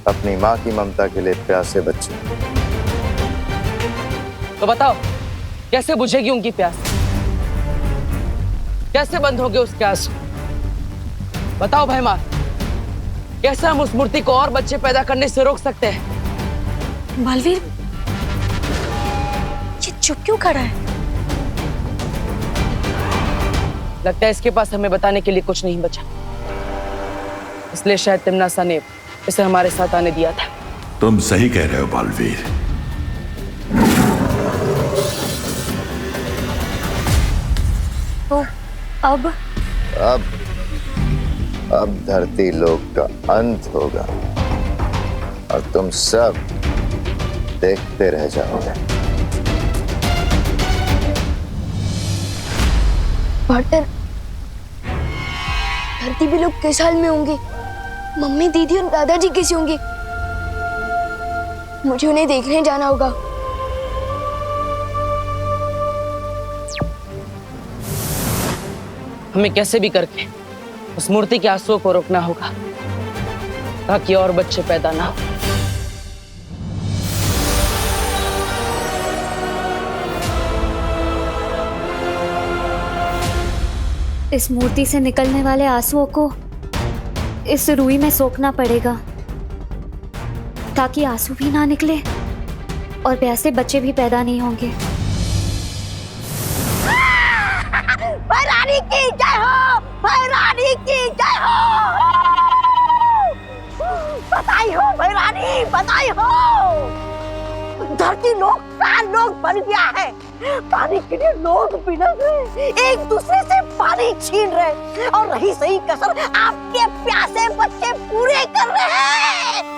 अपनी मां की ममता के लिए प्यासे बच्चे। तो बताओ कैसे बुझेगी उनकी प्यास? कैसे बंद होंगे उसके आंसू? बताओ भैमार, कैसे हम उस मूर्ति को और बच्चे पैदा करने से रोक सकते हैं? बालवीर, ये चुप क्यों खड़ा है? लगता है इसके पास हमें बताने के लिए कुछ नहीं बचा, इसलिए शायद तिमनासा ने इसे हमारे साथ आने दिया था। तुम सही कह रहे हो बालवीर। तो अब धरती लोक का अंत होगा और तुम सब देखते रह जाओगे। पार्टनर, धरती पे लोग किस हाल में होंगे? मम्मी, दीदी और दादाजी कैसे होंगे? मुझे उन्हें देखने जाना होगा। हमें कैसे भी करके उस मूर्ति के आंसुओं को रोकना होगा ताकि और बच्चे पैदा ना हो। इस मूर्ति से निकलने वाले आंसुओं को इस रुई में सोखना पड़ेगा ताकि आंसू भी ना निकले और प्यासे बच्चे भी पैदा नहीं होंगे। भैरानी की जय हो, भैरानी की जय हो। बधाई हो भैरानी, बधाई हो। धरती लोग का लोग बन गया है। पानी के लिए लोग बिलख रहे, एक दूसरे से पानी छीन रहे और रही सही कसर आपके प्यासे बच्चे पूरे कर रहे हैं।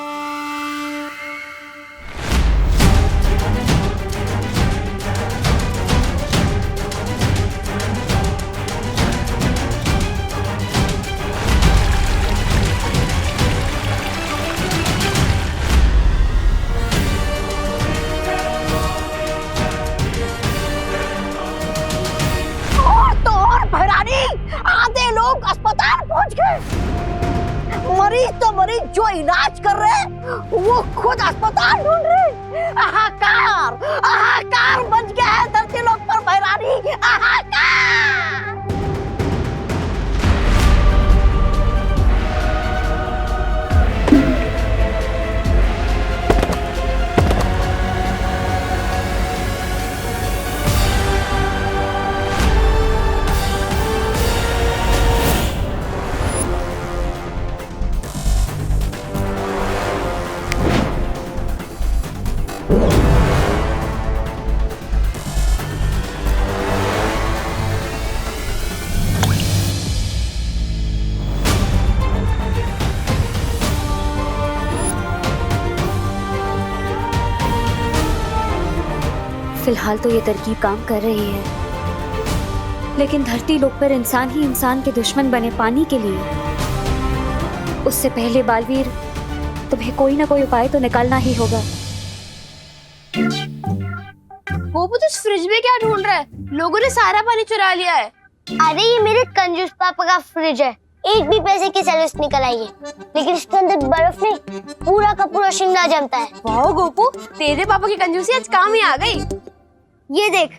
आधे लोग अस्पताल पहुंच गए। मरीज तो मरीज जो इलाज कर रहे हैं वो खुद अस्पताल ढूंढ रहे। हाहाकार, हाहाकार बच गया है धरती लोग पर भैरानी, हाहाकार। फिलहाल तो ये तरकीब काम कर रही है, लेकिन धरती लोक पर इंसान ही इंसान के दुश्मन बने पानी के लिए, उससे पहले बालवीर तुम्हें कोई ना कोई उपाय तो निकालना ही होगा। वो तो इस फ्रिज में क्या ढूंढ रहा है? लोगों ने सारा पानी चुरा लिया है। अरे ये मेरे कंजूस पापा का फ्रिज है, एक भी पैसे की सर्विस निकल आई है, लेकिन इसके अंदर बर्फ नहीं, पूरा का पूरा शिमला जमता है। वाह गोपू, तेरे पापा की कंजूसी आज काम ही आ गई। ये देख,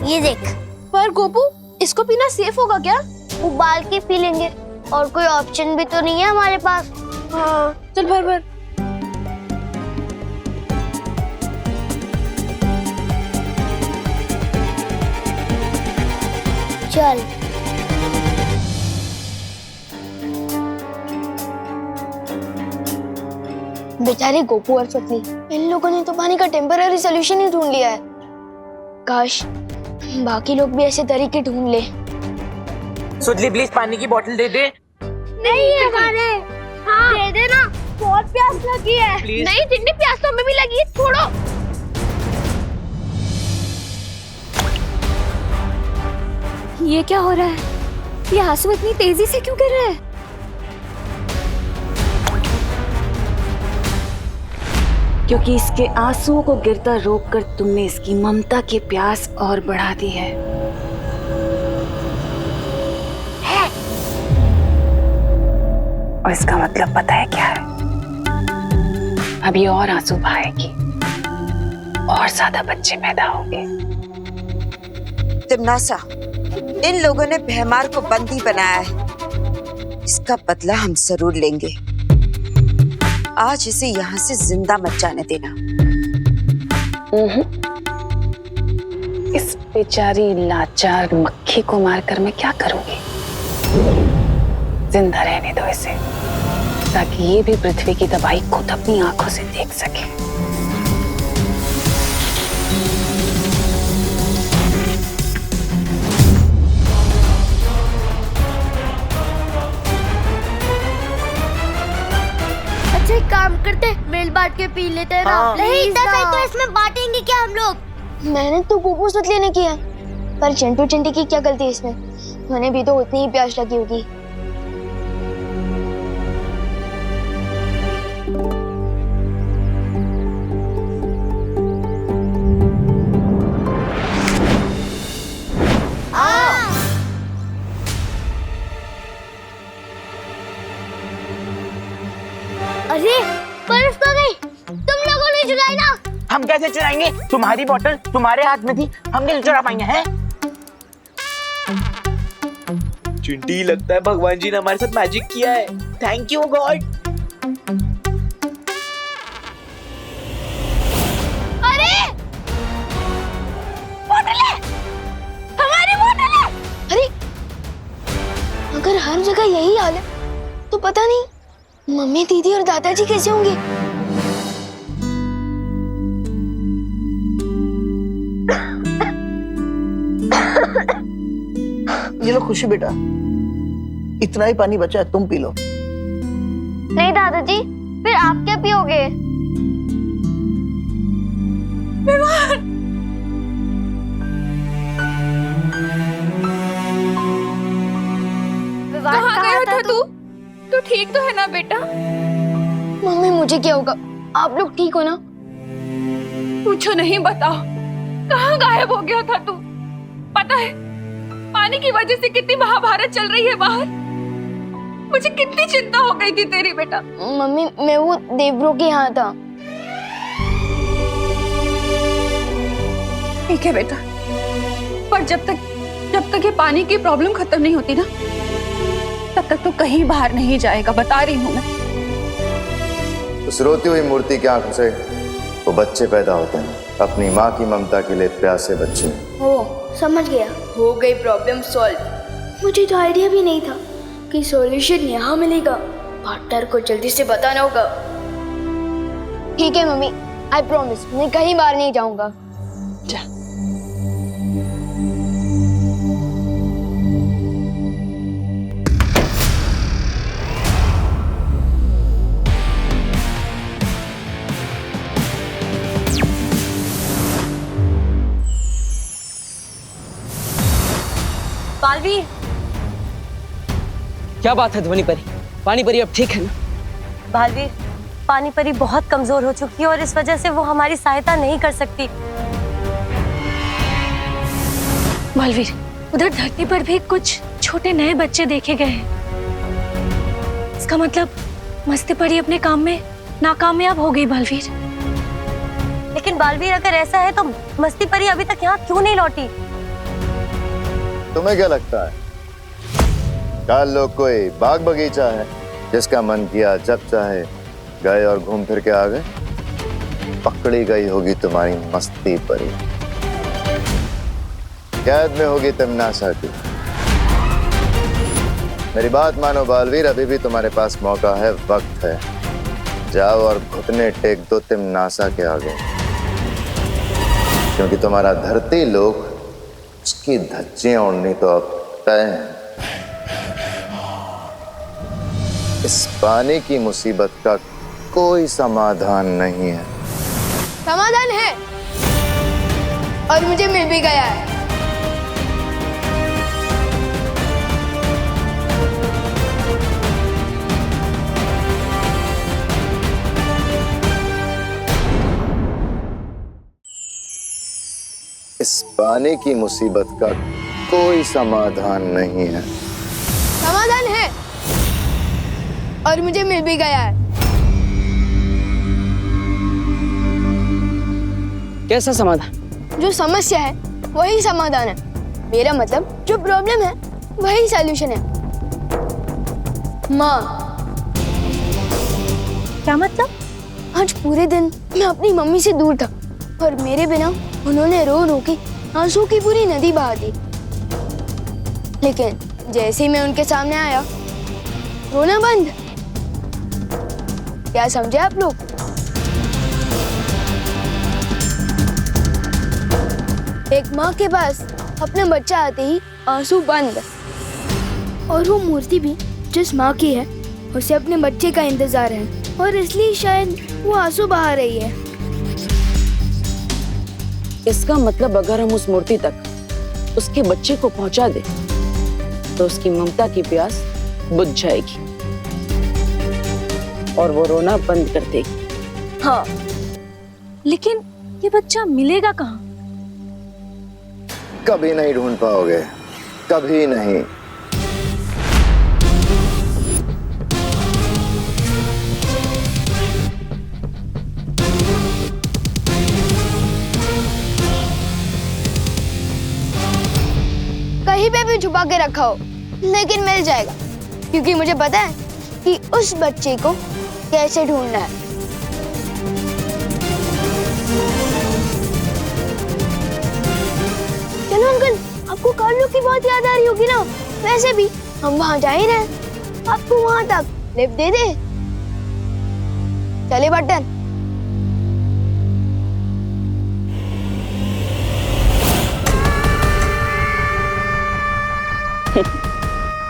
ये देख। पर गोपू, इसको पीना सेफ होगा क्या? उबाल के पी लेंगे, और कोई ऑप्शन भी तो नहीं है हमारे पास। हाँ, चल भर भर। चल। बेचारे गोपू और सुतली, इन लोगों ने तो पानी का टेम्पररी सोल्यूशन ही ढूंढ लिया है। काश बाकी लोग भी ऐसे तरीके ढूंढ ले। सुतली प्लीज पानी की बोतल दे दे। नहीं है हमारे। हाँ दे दे ना, बहुत प्यास लगी है। नहीं जितनी प्यास तो हमें भी लगी है, छोड़ो। ये क्या हो रहा है? ये आंसू इतनी तेजी से क्यों गिर रहे हैं? क्योंकि इसके आंसुओं को गिरता रोककर तुमने इसकी ममता की प्यास और बढ़ा दी है। और इसका मतलब पता है क्या है? अब ये और आंसू बहाएगी और ज्यादा बच्चे पैदा होंगे। तिमनासा, इन लोगों ने भैमार को बंदी बनाया है। इसका बदला हम जरूर लेंगे। आज इसे यहाँ से जिंदा मत जाने देना। इस बेचारी लाचार मक्खी को मारकर मैं क्या करूंगी? जिंदा रहने दो इसे, ताकि ये भी पृथ्वी की तबाही खुद अपनी आंखों से देख सके। अच्छा एक काम करते, मिल बांट के पी लेते हैं ना। नहीं तो इसमें बांटेंगे क्या हम लोग? मैंने तो गोपू सुतली ने किया, पर चिंटू चिंटी की क्या गलती इसमें? उन्हें भी तो उतनी ही प्यास लगी होगी। अरे बर्फ तो गई, तुम लोगों ने चुराई ना। हम कैसे चुराएंगे? तुम्हारी बोतल तुम्हारे हाथ में थी, हम नहीं चुरा पाएंगे हैं? चिंटी, लगता है भगवान जी ने हमारे साथ मैजिक किया है। Thank you God. अरे बोतलें, हमारी बोतलें। अरे अगर हर जगह यही हाल है तो पता नहीं मम्मी, दीदी और दादाजी कैसे होंगे? ये लो खुशी बेटा, इतना ही पानी बचा है, तुम पी लो। नहीं दादाजी, फिर आप क्या पियोगे? कहाँ गया था तू? तू ठीक तो है ना बेटा? मम्मी मुझे क्या होगा? आप लोग ठीक हो ना? पूछो नहीं, बताओ कहाँ गायब हो गया था तू? पता है पानी की वजह से कितनी महाभारत चल रही है बाहर। मुझे कितनी चिंता हो गई थी तेरी बेटा। मम्मी मैं वो देवब्रो के यहाँ था। ठीक है बेटा, पर जब तक ये पानी की प्रॉब्लम खत्म नहीं होती ना, तब तक तो कहीं बाहर नहीं जाएगा, बता रही हूँ मैं। उस रोती हुई मूर्ति की आंखों से वो बच्चे पैदा होते हैं, अपनी माँ की ममता के लिए प्यासे बच्चे। ओ समझ गया, हो गई प्रॉब्लम सॉल्व। मुझे तो आइडिया भी नहीं था कि सॉल्यूशन यहाँ मिलेगा। पार्टनर को जल्दी से बताना होगा। ठीक है मम्मी, आई प्रॉमिस मैं कहीं बाहर नहीं जाऊंगा। बालवीर, क्या बात है ध्वनि परी? पानी परी अब ठीक है ना? बालवीर, पानी परी बहुत कमजोर हो चुकी है और इस वजह से वो हमारी सहायता नहीं कर सकती। बालवीर, उधर धरती पर भी कुछ छोटे नए बच्चे देखे गए हैं। इसका मतलब मस्ती परी अपने काम में नाकामयाब हो गई। बालवीर, लेकिन बालवीर अगर ऐसा है तो मस्ती परी अभी तक यहाँ क्यों नहीं लौटी? तुम्हें क्या लगता है कल लोग कोई बाग बगीचा है जिसका मन किया जब चाहे गए और घूम फिर के आ गए? पकड़ी गई होगी तुम्हारी मस्ती परी, कैद में होगी तिमनासा की। मेरी बात मानो बालवीर, अभी भी तुम्हारे पास मौका है, वक्त है। जाओ और घुटने टेक दो तिमनासा के आगे, क्योंकि तुम्हारा धरती लोक उसकी धज्जियां उड़नी तो अब तय है। इस पानी की मुसीबत का कोई समाधान नहीं है। समाधान है और मुझे मिल भी गया है। इस पानी की मुसीबत का कोई समाधान नहीं है। समाधान है और मुझे मिल भी गया है। कैसा समाधान? जो समस्या है वही समाधान है। मेरा मतलब जो प्रॉब्लम है वही सॉल्यूशन है। माँ, क्या मतलब? आज पूरे दिन मैं अपनी मम्मी से दूर था और मेरे बिना उन्होंने रो रो के आंसू की पूरी नदी बहा दी। लेकिन जैसे ही मैं उनके सामने आया, रोना बंद। क्या समझे आप लोग? एक माँ के पास अपना बच्चा आते ही आंसू बंद, और वो मूर्ति भी जिस माँ की है उसे अपने बच्चे का इंतजार है और इसलिए शायद वो आंसू बहा रही है। इसका मतलब अगर हम उस मूर्ति तक उसके बच्चे को पहुंचा दे तो उसकी ममता की प्यास बुझ जाएगी और वो रोना बंद कर देगी। हाँ, लेकिन ये बच्चा मिलेगा कहाँ? कभी नहीं ढूंढ पाओगे, कभी नहीं। कहीं पे भी छुपा के रखा हो, लेकिन मिल जाएगा, क्योंकि मुझे पता है कि उस बच्चे को कैसे ढूंढना है। चलो अंकल, आपको कार्लो की बहुत याद आ रही होगी ना? वैसे भी हम वहाँ जा ही रहे हैं, आपको वहाँ तक लिफ्ट दे दे। चले बटन।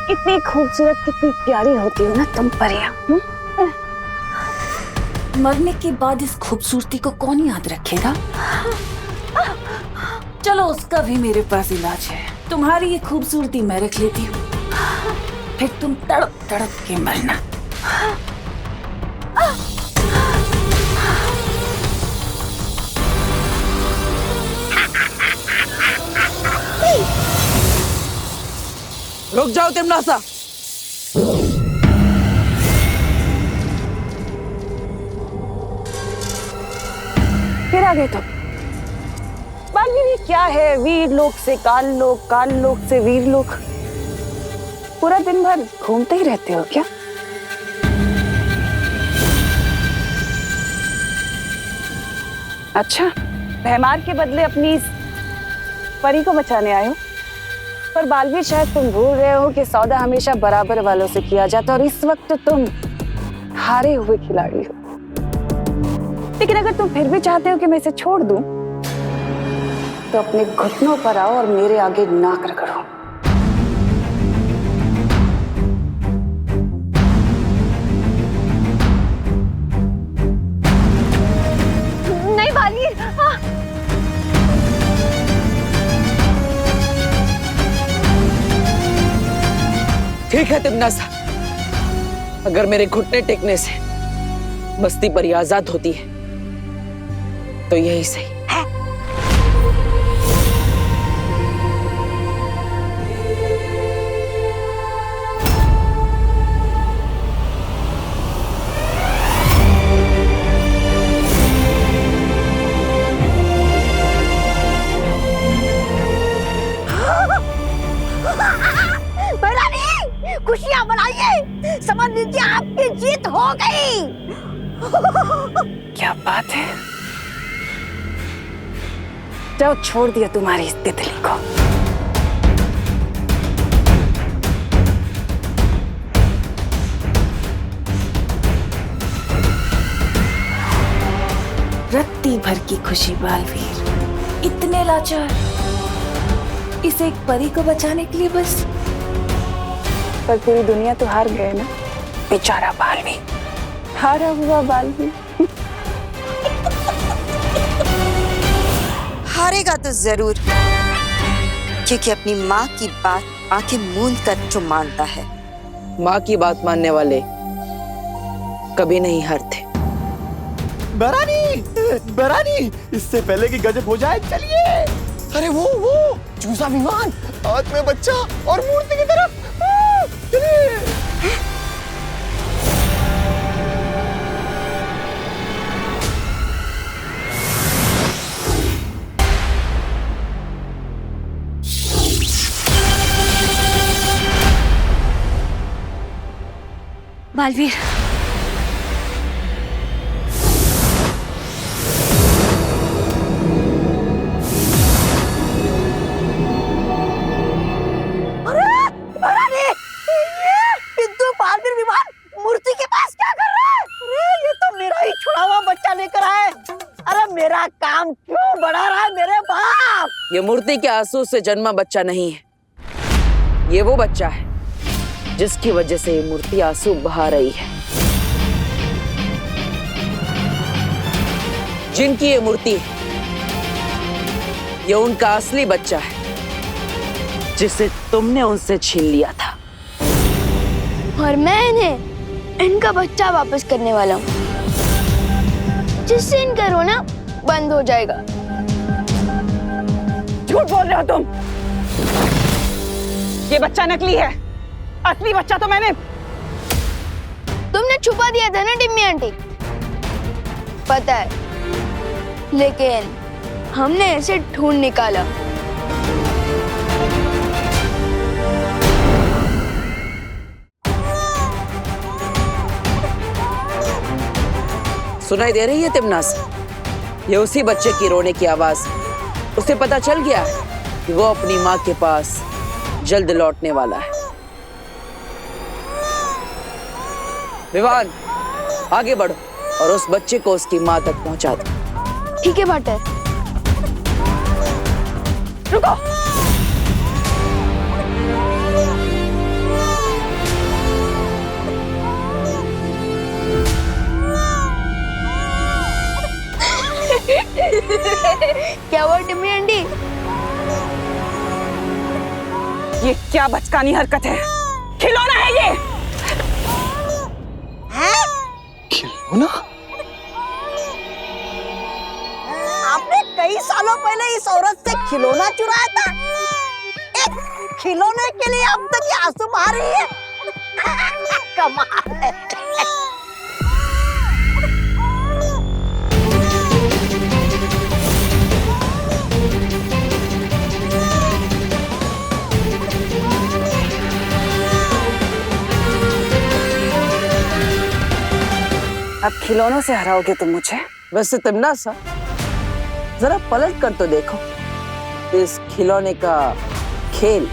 कितनी खूबसूरत, कितनी प्यारी होती हो ना तुम परियां। मरने के बाद इस खूबसूरती को कौन याद रखेगा? चलो, उसका भी मेरे पास इलाज है। तुम्हारी ये खूबसूरती मैं रख लेती हूँ, फिर तुम तड़प तड़प के मरना। रुक जाओ तिमनासा। फिर आ गए तुम। बालवीर, ये क्या है? वीर लोक से काल लोक, काल लोक से वीर लोक। पूरा दिन भर घूमते ही रहते हो क्या? अच्छा, भैमार के बदले अपनी इस परी को बचाने आए हो? पर बालवीर, शायद तुम भूल रहे हो कि सौदा हमेशा बराबर वालों से किया जाता है और इस वक्त तुम हारे हुए खिलाड़ी हो। लेकिन अगर तुम फिर भी चाहते हो कि मैं इसे छोड़ दूं, तो अपने घुटनों पर आओ और मेरे आगे नाक रगड़ो। नहीं बालवीर, ठीक है तिमनासा, अगर मेरे घुटने टेकने से मस्ती परी आजाद होती है तो यही सही। खुशियां मनाइए, समझ लीजिए आपकी जीत हो गई। क्या बात है, जाओ छोड़ दिया तुम्हारी इस तितली को। रत्ती भर की खुशी बालवीर, इतने लाचार, इसे एक परी को बचाने के लिए बस। पर पूरी दुनिया तो हार गए ना, बेचारा बालवीर, हारा हुआ बालवीर। हारेगा तो जरूर, क्योंकि अपनी माँ की बात आंखें मूंद कर जो मानता है। माँ की बात मानने वाले कभी नहीं हारते। बरानी, इससे पहले कि गजब हो जाए चलिए। अरे वो चूसा विमान, हाथ में बच्चा और मूर्ति की तरफ चलिए। बालवीर, मूर्ति के पास क्या कर रहा है? अरे ये तो मेरा ही छुड़ा हुआ बच्चा लेकर आए। अरे मेरा काम क्यों बढ़ा रहा है मेरे बाप? ये मूर्ति के आंसू से जन्मा बच्चा नहीं है, ये वो बच्चा है जिसकी वजह से ये मूर्ति आंसू बहा रही है। जिनकी ये मूर्ति है, ये उनका असली बच्चा है जिसे तुमने उनसे छीन लिया था। और मैं इन्हें इनका बच्चा वापस करने वाला हूँ, जिससे इनका रोना बंद हो जाएगा। झूठ बोल रहे हो तुम, ये बच्चा नकली है, असली बच्चा तो मैंने। तुमने छुपा दिया था ना टिम्मी आंटी, पता है, लेकिन हमने इसे ढूंढ निकाला। सुनाई दे रही है तिमनास? ये उसी बच्चे की रोने की आवाज। उसे पता चल गया है कि वो अपनी माँ के पास जल्द लौटने वाला है। विवान, आगे बढ़ो और उस बच्चे को उसकी माँ तक पहुंचा दो। ठीक है बाटर। रुको, क्या हुआ टिम्मी आंटी? ये क्या बचकानी हरकत है? खिलौना है ये। खिलौना? आपने कई सालों पहले इस औरत से खिलौना चुराया था। एक खिलौने के लिए अब तक ये आंसू बहा रही है। कमाल है। अब खिलौनों से हराओगे तुम मुझे? वैसे तिमनास, जरा पलट कर तो देखो इस खिलौने का खेल।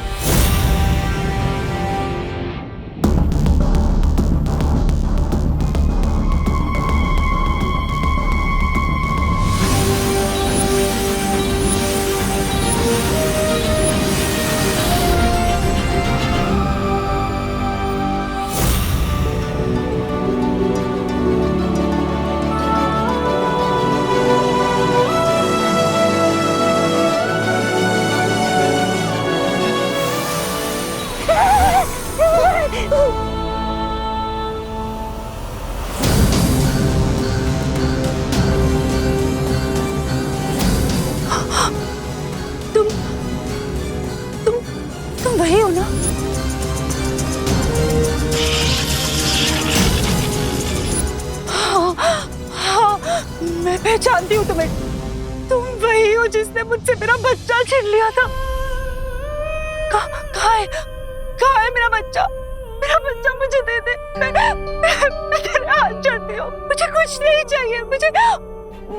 तुम वही हो ना? हाँ, मैं पहचानती हूँ तुम्हें। तुम वही हो जिसने मुझसे मेरा बच्चा छीन लिया था। कहाँ है मेरा बच्चा? मेरा बच्चा मुझे दे दे। मैं तेरे हाथ जोड़ती हूँ, मुझे कुछ नहीं चाहिए,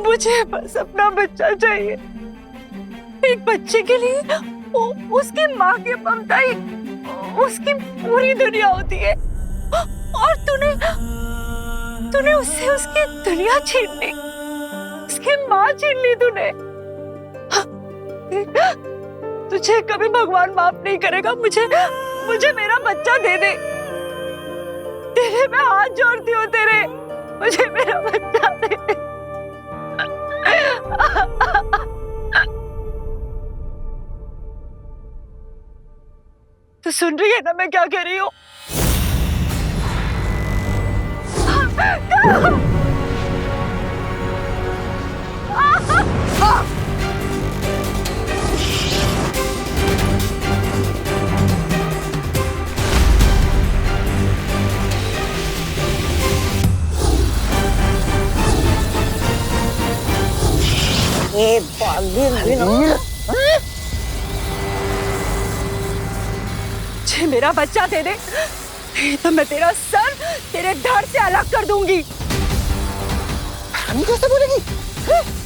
मुझे बस अपना बच्चा चाहिए। एक बच्चे के लिए उसकी माँ की ममता ही उसकी पूरी दुनिया होती है, और तूने उससे उसकी दुनिया छीन ली, उसकी माँ छीन ली तूने। तुझे कभी भगवान माफ नहीं करेगा। मुझे मेरा बच्चा दे दे, तेरे मैं हाथ जोड़ती हूँ तेरे, मुझे मेरा बच्चा दे दे। तो सुन रही है ना मैं क्या कह रही हूँ? मुझे मेरा बच्चा दे दे, तो मैं तेरा सर तेरे धड़ से अलग कर दूंगी। कैसे बोलेगी?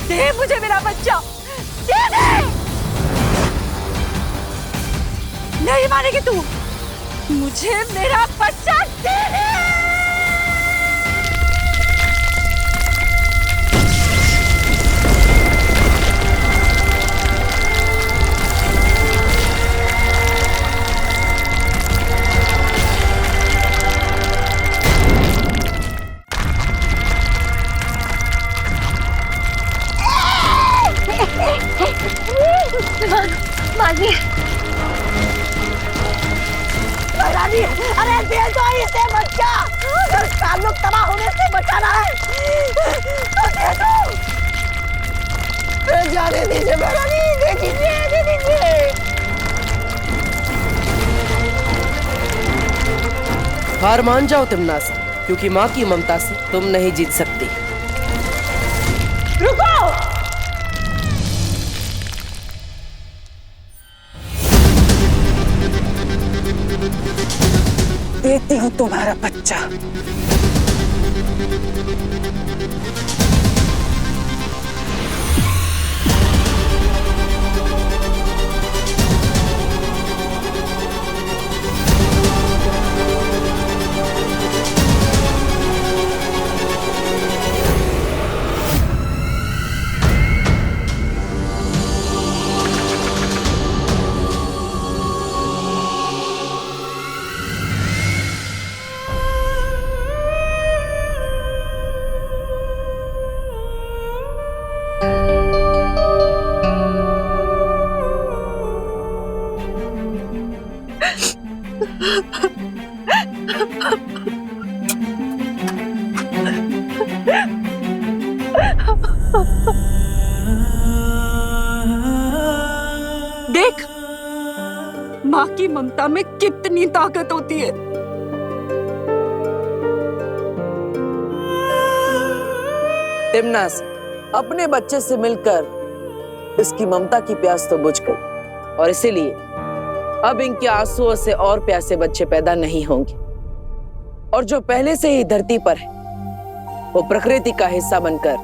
दे मुझे मेरा बच्चा, दे दे। नहीं मानेगी तू, मुझे मेरा बच्चा दे दे। मानिए रानी, अरे दे दो इसे बच्चा, अगर ताल्लुक तबाह होने से बचाना है तो दे दो। जाने दीजिए रानी, दे दीजिए। हार मान जाओ तिमनासा, क्योंकि माँ की ममता से तुम नहीं जीत सकती। रुको, देती हूँ तुम्हारा बच्चा। देख, माँ की ममता में कितनी ताकत होती है। तिमनास, अपने बच्चे से मिलकर इसकी ममता की प्यास तो बुझ गई, और इसीलिए अब इनके आंसुओं से और प्यासे बच्चे पैदा नहीं होंगे, और जो पहले से ही धरती पर है वो प्रकृति का हिस्सा बनकर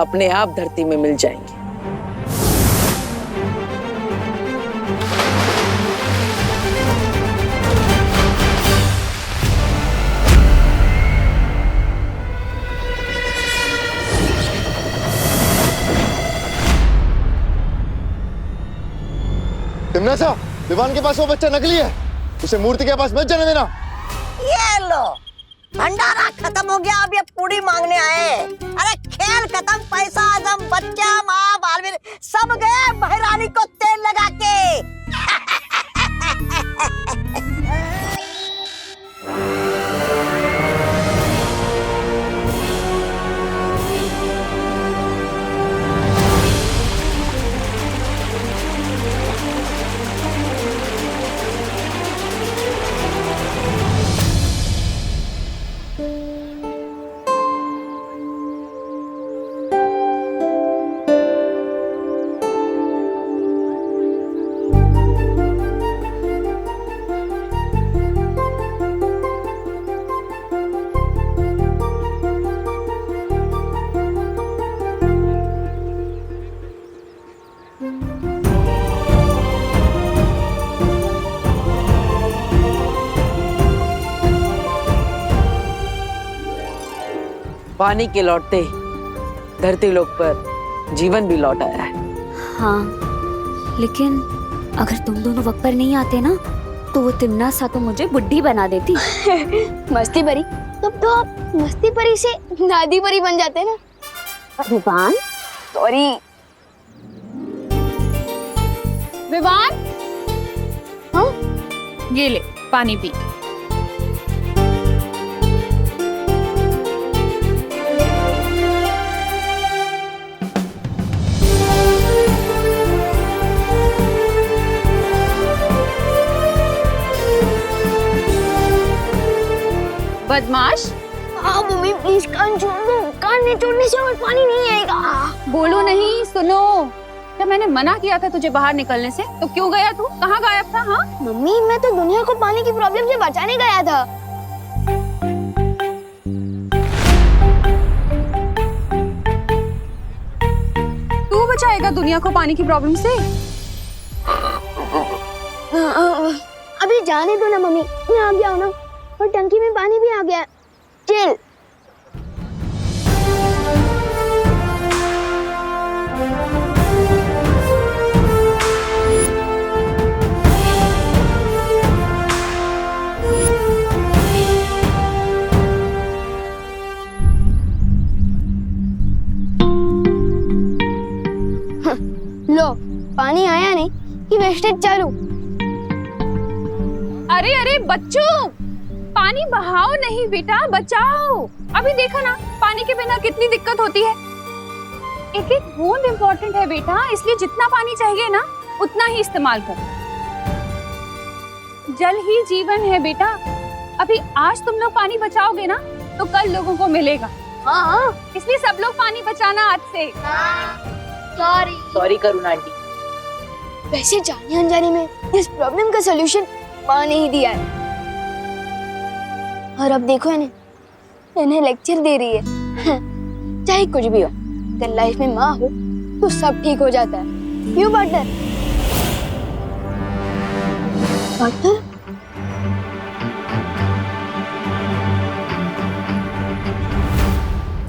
अपने आप धरती में मिल जाएंगे। तिमनासा, विवान के पास वो बच्चा नकली है, उसे मूर्ति के पास मत जाने देना। ये लो, भंडारा खत्म हो गया, अब ये पूरी मांगने आए। अरे खेल खत्म, पैसा आदम, बच्चा, माँ, बालवीर सब गए महारानी को तेल लगा के। पानी के लौटते ही धरती लोक पर जीवन भी लौट आया है। हाँ, लेकिन अगर तुम दोनों वक्त पर नहीं आते ना तो वो तिमना सा तो मुझे बुड्ढी बना देती। मस्ती परी, तब तो आप मस्ती परी से दादी परी बन जाते ना। विवान, सॉरी। विवान, हाँ? ये ले पानी पी। बदमाश। हाँ मम्मी प्लीज कान छोड़ दो, कान नहीं छोड़ने से और पानी नहीं आएगा। बोलो नहीं, सुनो। जब मैंने मना किया था तुझे बाहर निकलने से तो क्यों गया तू? कहाँ गायब था? हाँ मम्मी, मैं तो दुनिया को पानी की प्रॉब्लम से बचाने गया था। तू बचाएगा दुनिया को पानी की प्रॉब्लम से? अभी जाने दो ना मम्मी, मैं आ गया हूँ ना, और टंकी में पानी भी आ गया। चिल। लो, पानी आया नहीं कि वेस्टेज चालू। अरे अरे बच्चों, पानी बहाओ नहीं बेटा, बचाओ। अभी देखो ना, पानी के बिना कितनी दिक्कत होती है। एक एक बूंद इम्पोर्टेंट है बेटा, इसलिए जितना पानी चाहिए ना उतना ही इस्तेमाल करो। जल ही जीवन है बेटा। अभी आज तुम लोग पानी बचाओगे ना तो कल लोगों को मिलेगा। हाँ, इसलिए सब लोग पानी बचाना आज से। सॉरी करुणा आंटी। वैसे जाने अनजाने में इस प्रॉब्लम का सलूशन माँ ने ही दिया है, और अब देखो इन्हें लेक्चर दे रही है। चाहे कुछ भी हो, अगर लाइफ में माँ हो तो सब ठीक हो जाता है। क्यों पार्टनर? पार्टनर?